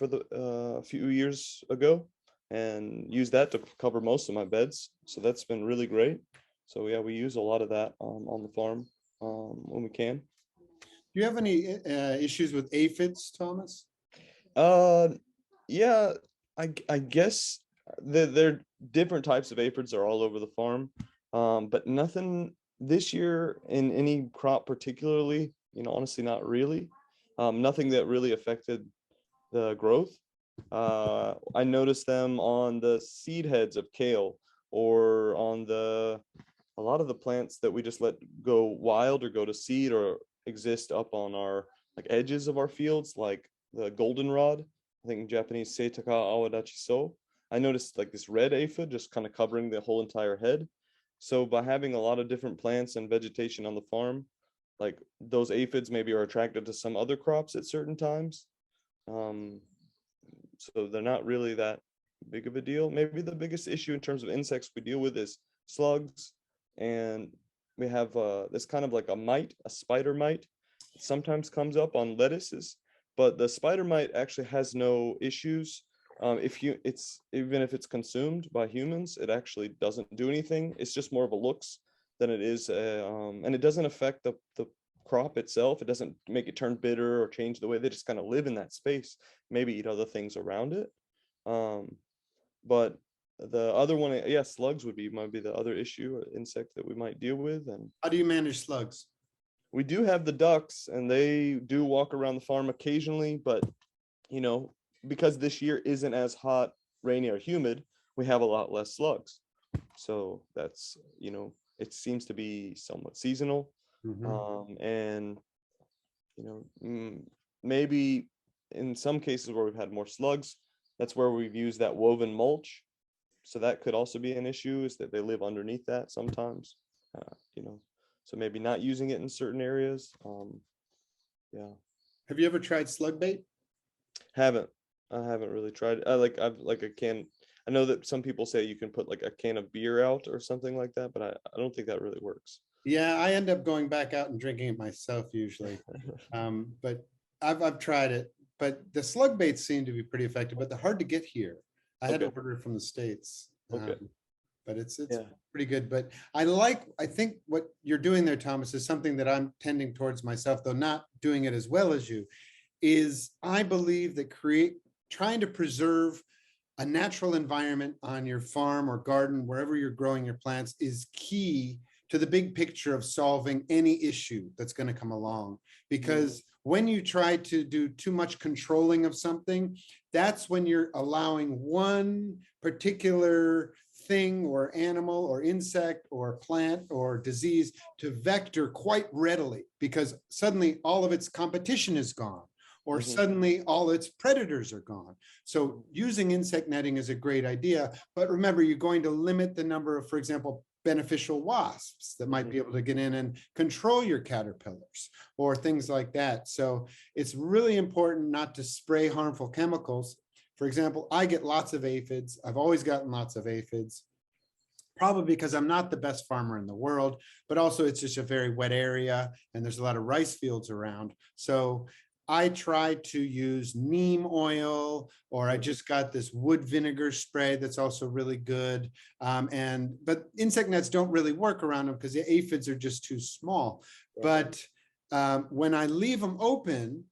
the a few years ago, and use that to cover most of my beds. So that's been really great. So yeah, we use a lot of that on the farm when we can. Do you have any issues with aphids, Thomas? Yeah, I guess there different types of aphids are all over the farm, but nothing this year in any crop particularly. Honestly, not really. Nothing that really affected the growth. I noticed them on the seed heads of kale. or on a lot of the plants that we just let go wild or go to seed or exist up on our like edges of our fields, like the goldenrod. I think in Japanese, Seitaka awadachi so. I noticed like this red aphid just kind of covering the whole entire head. So by having a lot of different plants and vegetation on the farm, like those aphids maybe are attracted to some other crops at certain times. So they're not really that big of a deal. Maybe the biggest issue in terms of insects we deal with is slugs, and we have this kind of like a spider mite. It sometimes comes up on lettuces, but the spider mite actually has no issues. Even if it's consumed by humans, it actually doesn't do anything. It's just more of a looks than it is, and it doesn't affect the crop itself. It doesn't make it turn bitter or change the way they just kind of live in that space, maybe eat other things around it. But the other one, yeah, slugs might be the other issue or insect that we might deal with. And How do you manage slugs? we do have the ducks, and they do walk around the farm occasionally, but because this year isn't as hot, rainy, or humid, we have a lot less slugs. So that's, it seems to be somewhat seasonal. And maybe in some cases where we've had more slugs, that's where we've used that woven mulch. So that could also be an issue, is that they live underneath that sometimes, so maybe not using it in certain areas. Yeah. Have you ever tried slug bait? I haven't really tried. I know that some people say you can put like a can of beer out or something like that, but I don't think that really works. Yeah, I end up going back out and drinking it myself usually. But I've tried it, but the slug baits seem to be pretty effective, but they're hard to get here. I had to order it from the States. Okay. But it's pretty good. But I think what you're doing there, Thomas, is something that I'm tending towards myself, though not doing it as well as you, is I believe that trying to preserve a natural environment on your farm or garden, wherever you're growing your plants, is key to the big picture of solving any issue that's going to come along. Because when you try to do too much controlling of something, that's when you're allowing one particular thing or animal or insect or plant or disease to vector quite readily, because suddenly all of its competition is gone, or suddenly all its predators are gone. So using insect netting is a great idea, but remember, you're going to limit the number of, for example, beneficial wasps that might be able to get in and control your caterpillars or things like that. So it's really important not to spray harmful chemicals. For example, I get lots of aphids. I've always gotten lots of aphids, probably because I'm not the best farmer in the world, but also it's just a very wet area and there's a lot of rice fields around. So I try to use neem oil, or I just got this wood vinegar spray that's also really good. But insect nets don't really work around them because the aphids are just too small. But when I leave them open,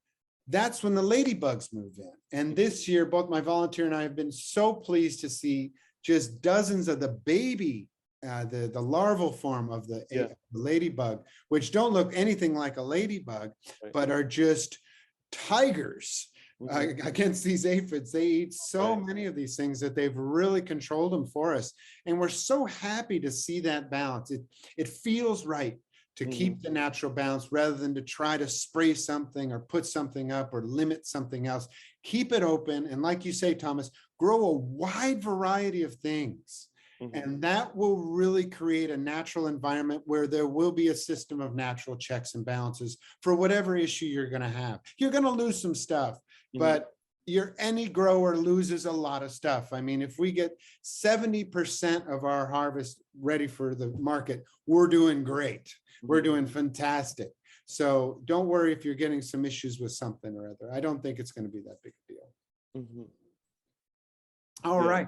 that's when the ladybugs move in. And this year, both my volunteer and I have been so pleased to see just dozens of the baby, the larval form of the ladybug, which don't look anything like a ladybug, but are just tigers against these aphids. They eat so many of these things that they've really controlled them for us. And we're so happy to see that balance. It feels right to keep the natural balance rather than to try to spray something or put something up or limit something else. Keep it open. And like you say, Thomas, grow a wide variety of things. And that will really create a natural environment where there will be a system of natural checks and balances for whatever issue you're going to have. You're going to lose some stuff, but any grower loses a lot of stuff. I mean, if we get 70% of our harvest ready for the market, we're doing great. We're doing fantastic. So don't worry if you're getting some issues with something or other. I don't think it's going to be that big a deal. All right.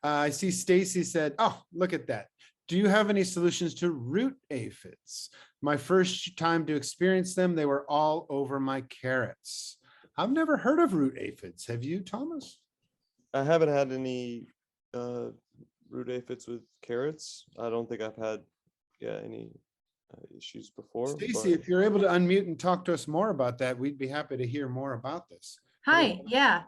I see Stacy said, oh, look at that. Do you have any solutions to root aphids? My first time to experience them, they were all over my carrots. I've never heard of root aphids. Have you, Thomas? I haven't had any root aphids with carrots. I don't think I've had any issues before. Stacy, if you're able to unmute and talk to us more about that, we'd be happy to hear more about this. Hi, yeah.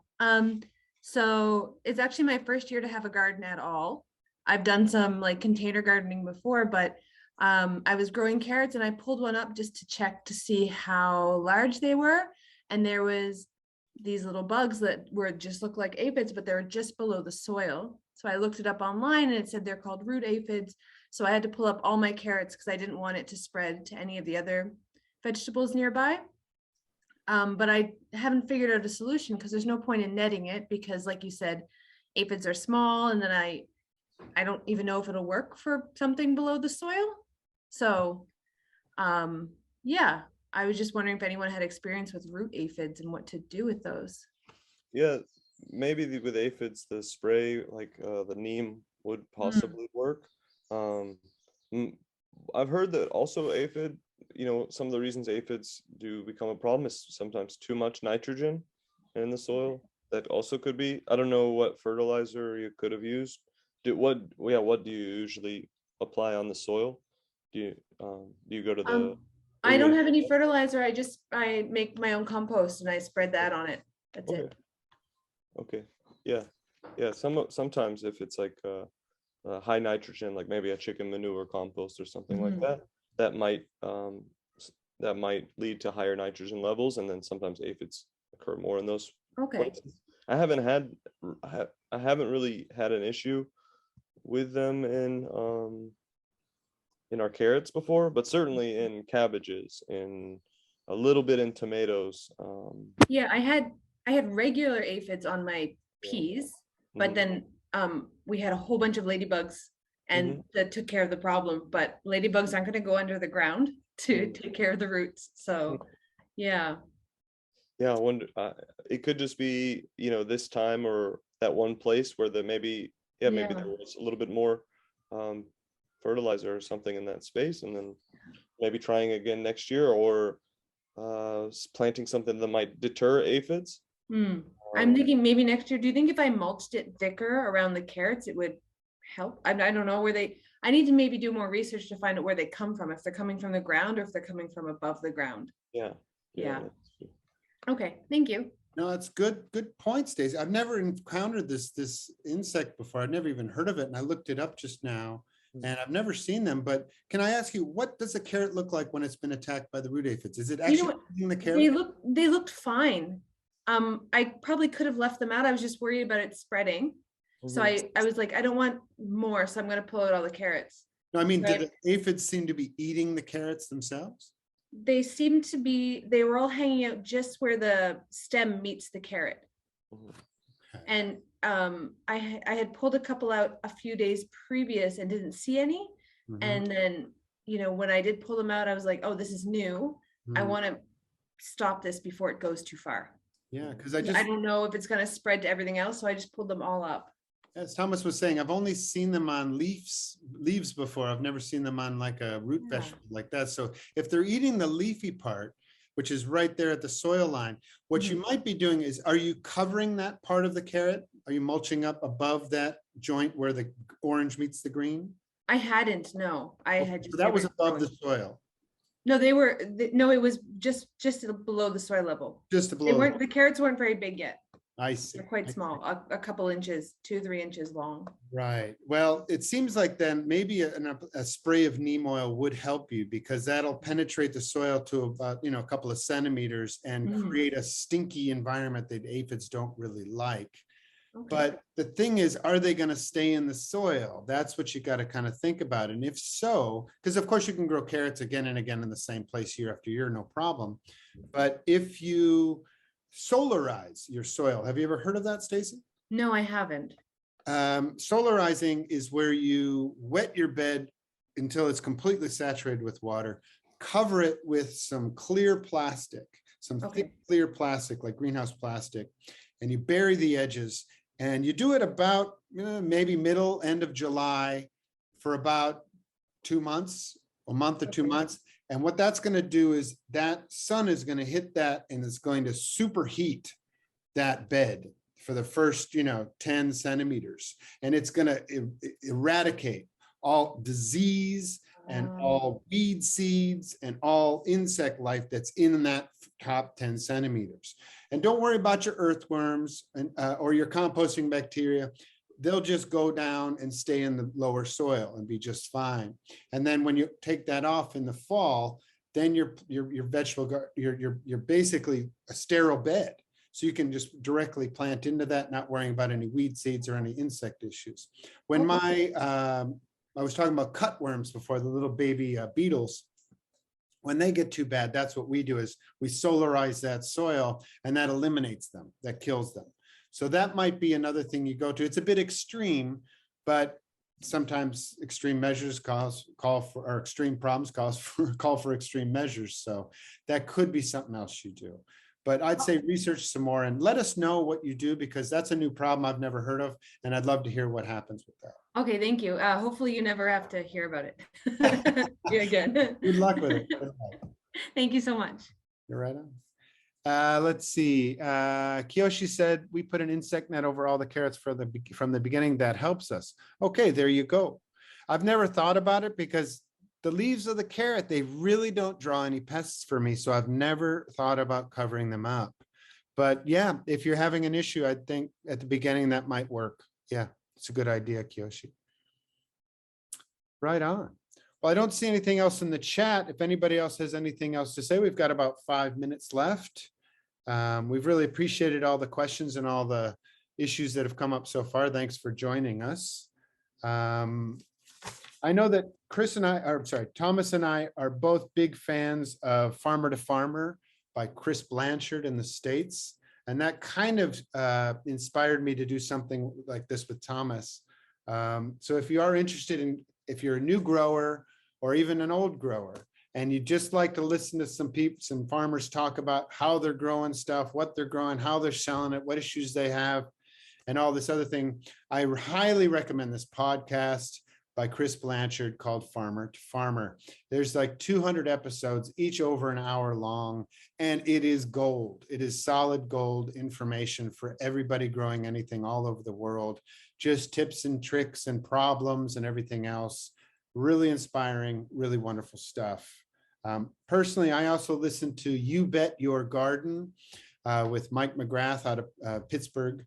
So it's actually my first year to have a garden at all. I've done some like container gardening before, but I was growing carrots and I pulled one up just to check to see how large they were. And there was these little bugs that were just looked like aphids, but they were just below the soil. So I looked it up online and it said they're called root aphids. So I had to pull up all my carrots because I didn't want it to spread to any of the other vegetables nearby. But I haven't figured out a solution because there's no point in netting it because like you said, aphids are small and then I don't even know if it'll work for something below the soil. So yeah, I was just wondering if anyone had experience with root aphids and what to do with those. Yeah, maybe with aphids, the spray, like the neem would possibly work. I've heard that also aphid, some of the reasons aphids do become a problem is sometimes too much nitrogen in the soil. That also could be. I don't know what fertilizer you could have used. What do you usually apply on the soil? Do you go to the I don't have any fertilizer. I make my own compost and I spread that on it. That's it. Okay. Yeah. Sometimes if it's like high nitrogen, like maybe a chicken manure compost or something like that, that might lead to higher nitrogen levels, and then sometimes aphids occur more in those places. I haven't really had an issue with them in our carrots before, but certainly in cabbages and a little bit in tomatoes. Yeah, I had regular aphids on my peas, but then we had a whole bunch of ladybugs and that took care of the problem. But ladybugs aren't going to go under the ground to take care of the roots. So yeah. Yeah, I wonder, it could just be, this time or that one place where maybe there was a little bit more fertilizer or something in that space, and then maybe trying again next year, or planting something that might deter aphids. I'm thinking maybe next year. Do you think if I mulched it thicker around the carrots, it would help? I don't know I need to maybe do more research to find out where they come from, if they're coming from the ground or if they're coming from above the ground. Yeah. Okay, thank you. No, that's good point, Stacy. I've never encountered this insect before. I've never even heard of it, and I looked it up just now, and I've never seen them. But can I ask you, what does a carrot look like when it's been attacked by the root aphids? Is it actually eating the carrot? They looked fine. I probably could have left them out. I was just worried about it spreading. So I was like, I don't want more, so I'm going to pull out all the carrots. No, I mean, did the aphids seem to be eating the carrots themselves? They seemed to be, they were all hanging out just where the stem meets the carrot. Okay. And I had pulled a couple out a few days previous and didn't see any. And then, when I did pull them out, I was like, oh, this is new. I want to stop this before it goes too far. Yeah, because I don't know if it's going to spread to everything else. So I just pulled them all up. As Thomas was saying, I've only seen them on leaves before. I've never seen them on like a root vegetable like that. So if they're eating the leafy part, which is right there at the soil line, what you might be doing is, are you covering that part of the carrot? Are you mulching up above that joint where the orange meets the green? I hadn't, no. I had just. So that was above the soil. No, it was just below the soil level. Just below. The carrots weren't very big yet. I see. They're quite small, a couple inches, 2-3 inches long. Right. Well, it seems like then maybe a spray of neem oil would help you, because that'll penetrate the soil to about, a couple of centimeters and create a stinky environment that aphids don't really like. Okay. But the thing is, are they going to stay in the soil? That's what you got to kind of think about. And if so, because of course you can grow carrots again and again in the same place year after year, no problem. But if you solarize your soil, have you ever heard of that, Stacy? No, I haven't. Solarizing is where you wet your bed until it's completely saturated with water, cover it with some clear plastic, thick clear plastic like greenhouse plastic, and you bury the edges. And you do it about maybe end of July for about 2 months, a month or 2 months. And what that's going to do is that sun is going to hit that, and it's going to superheat that bed for the first 10 centimeters. And it's going to eradicate all disease and all weed seeds and all insect life that's in that top 10 centimeters. And don't worry about your earthworms or your composting bacteria. they'll just go down and stay in the lower soil and be just fine. And then when you take that off in the fall, then your vegetable, you're basically a sterile bed. So you can just directly plant into that, not worrying about any weed seeds or any insect issues. When I was talking about cutworms before, the little baby beetles, when they get too bad, that's what we do is we solarize that soil and that eliminates them, that kills them. So that might be another thing you go to. It's a bit extreme, but sometimes extreme measures call for, or extreme problems call for extreme measures. So that could be something else you do. But I'd say research some more and let us know what you do, because that's a new problem I've never heard of. And I'd love to hear what happens with that. Okay, thank you. Hopefully you never have to hear about it again. Good luck with it. Good luck. Thank you so much. You're right on. Let's see. Kiyoshi said, we put an insect net over all the carrots from the beginning. That helps us. Okay, there you go. I've never thought about it because the leaves of the carrot, they really don't draw any pests for me. So I've never thought about covering them up. But yeah, if you're having an issue, I think at the beginning that might work. Yeah, it's a good idea, Kiyoshi. Right on. Well, I don't see anything else in the chat. If anybody else has anything else to say, we've got about 5 minutes left. We've really appreciated all the questions and all the issues that have come up so far. Thanks for joining us. I know that Thomas and I are both big fans of Farmer to Farmer by Chris Blanchard in the States. And that kind of inspired me to do something like this with Thomas. So if you are interested in, if you're a new grower or even an old grower, and you just like to listen to some farmers talk about how they're growing stuff, what they're growing, how they're selling it, what issues they have, and all this other thing, I highly recommend this podcast by Chris Blanchard called Farmer to Farmer. There's like 200 episodes, each over an hour long, and it is gold. It is solid gold information for everybody growing anything all over the world. Just tips and tricks and problems and everything else. Really inspiring, really wonderful stuff. Personally, I also listen to You Bet Your Garden with Mike McGrath out of Pittsburgh.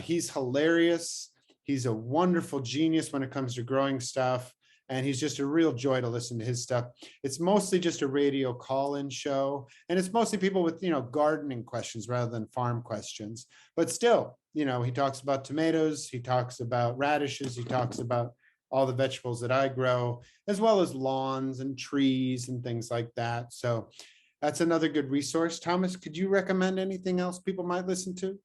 He's hilarious. He's a wonderful genius when it comes to growing stuff. And he's just a real joy to listen to his stuff. It's mostly just a radio call-in show. And it's mostly people with, gardening questions rather than farm questions. But still, he talks about tomatoes. He talks about radishes. He talks about all the vegetables that I grow, as well as lawns and trees and things like that. So that's another good resource. Thomas, could you recommend anything else people might listen to?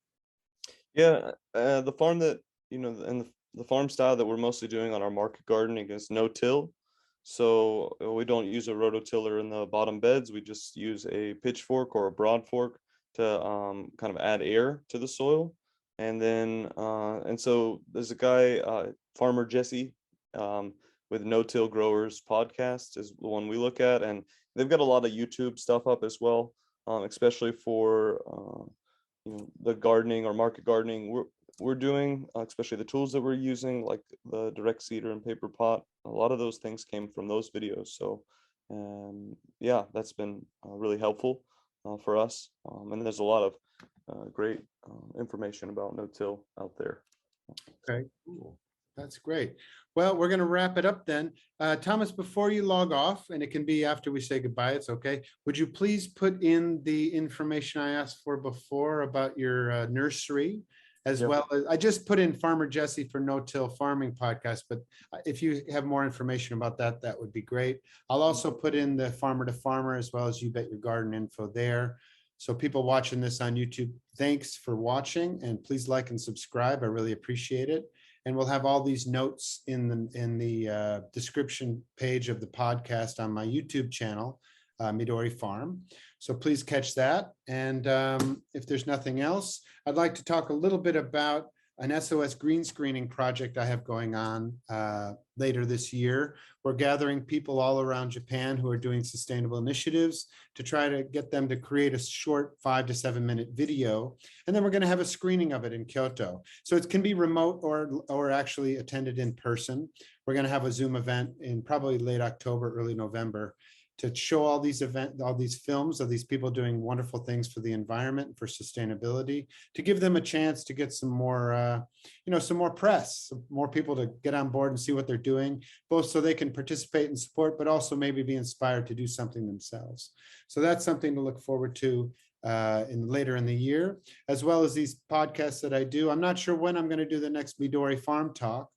Yeah, the farm that, and the farm style that we're mostly doing on our market gardening is no-till. So we don't use a rototiller in the bottom beds. We just use a pitchfork or a broad fork to kind of add air to the soil. And then, and so there's a guy, Farmer Jesse, with No-Till Growers podcast is the one we look at. And they've got a lot of YouTube stuff up as well, especially for, the gardening or market gardening we're doing, especially the tools that we're using, like the direct seeder and paper pot. A lot of those things came from those videos. So yeah, that's been really helpful for us. And there's a lot of great information about no-till out there. Okay, cool. That's great. Well, we're going to wrap it up then. Thomas, before you log off, and it can be after we say goodbye, it's okay. Would you please put in the information I asked for before about your nursery, as well as, I just put in Farmer Jesse for No-Till Farming podcast, but if you have more information about that, that would be great. I'll also put in the Farmer to Farmer as well as You Bet Your Garden info there. So people watching this on YouTube, thanks for watching, and please like and subscribe. I really appreciate it. And we'll have all these notes in the description page of the podcast on my YouTube channel, Midori Farm. So please catch that. And if there's nothing else, I'd like to talk a little bit about an SOS green screening project I have going on later this year. We're gathering people all around Japan who are doing sustainable initiatives to try to get them to create a short 5 to 7 minute video. And then we're going to have a screening of it in Kyoto. So it can be remote or actually attended in person. We're going to have a Zoom event in probably late October, early November. to show all these films of these people doing wonderful things for the environment, for sustainability, to give them a chance to get some more, some more press, more people to get on board and see what they're doing, both so they can participate and support, but also maybe be inspired to do something themselves. So that's something to look forward to later in the year, as well as these podcasts that I do. I'm not sure when I'm going to do the next Midori Farm Talk,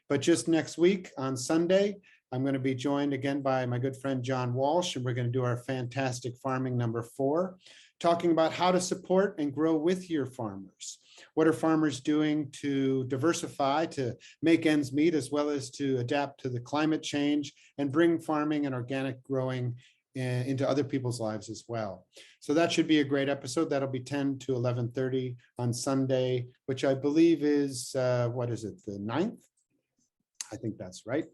but just next week on Sunday, I'm going to be joined again by my good friend Jon Walsh, and we're going to do our fantastic farming number 4, talking about how to support and grow with your farmers. What are farmers doing to diversify, to make ends meet, as well as to adapt to the climate change and bring farming and organic growing into other people's lives as well. So that should be a great episode. That'll be 10 to 11:30 on Sunday, which I believe is, what is it, the 9th? I think that's right.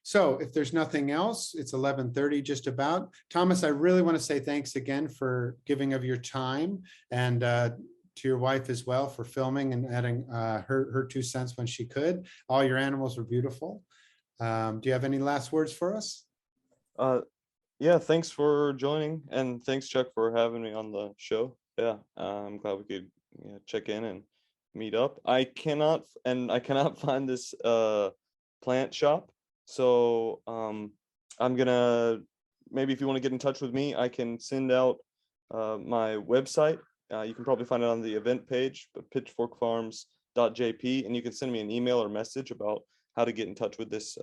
So if there's nothing else, it's 11:30 just about. Thomas, I really want to say thanks again for giving of your time, and to your wife as well for filming and adding her 2 cents when she could. All your animals are beautiful. Do you have any last words for us? Yeah, thanks for joining, and thanks, Chuck, for having me on the show. Yeah, I'm glad we could check in and meet up. I cannot find this plant shop. So I'm gonna, maybe if you want to get in touch with me, I can send out my website. You can probably find it on the event page, but pitchforkfarms.jp, and you can send me an email or message about how to get in touch with this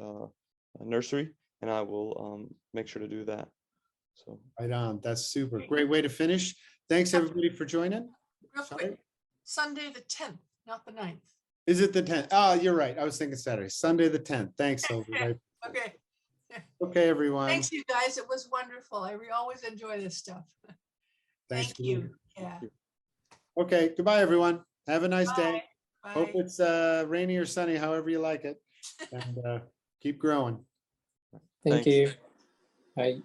nursery, and I will make sure to do that. So right on. That's super. Great way to finish. Thanks everybody for joining. Real quick, Sunday the 10th, not the 9th. Is it the 10th? Oh, you're right. I was thinking Saturday, Sunday the 10th. Thanks, Solveig. Okay. Okay, everyone. Thanks, you guys. It was wonderful. I always enjoy this stuff. Thanks Thank you. Yeah. Okay, goodbye, everyone. Have a nice day. Bye. Hope it's rainy or sunny, however you like it. And keep growing. Thank Thanks. you. Bye.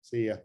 See ya.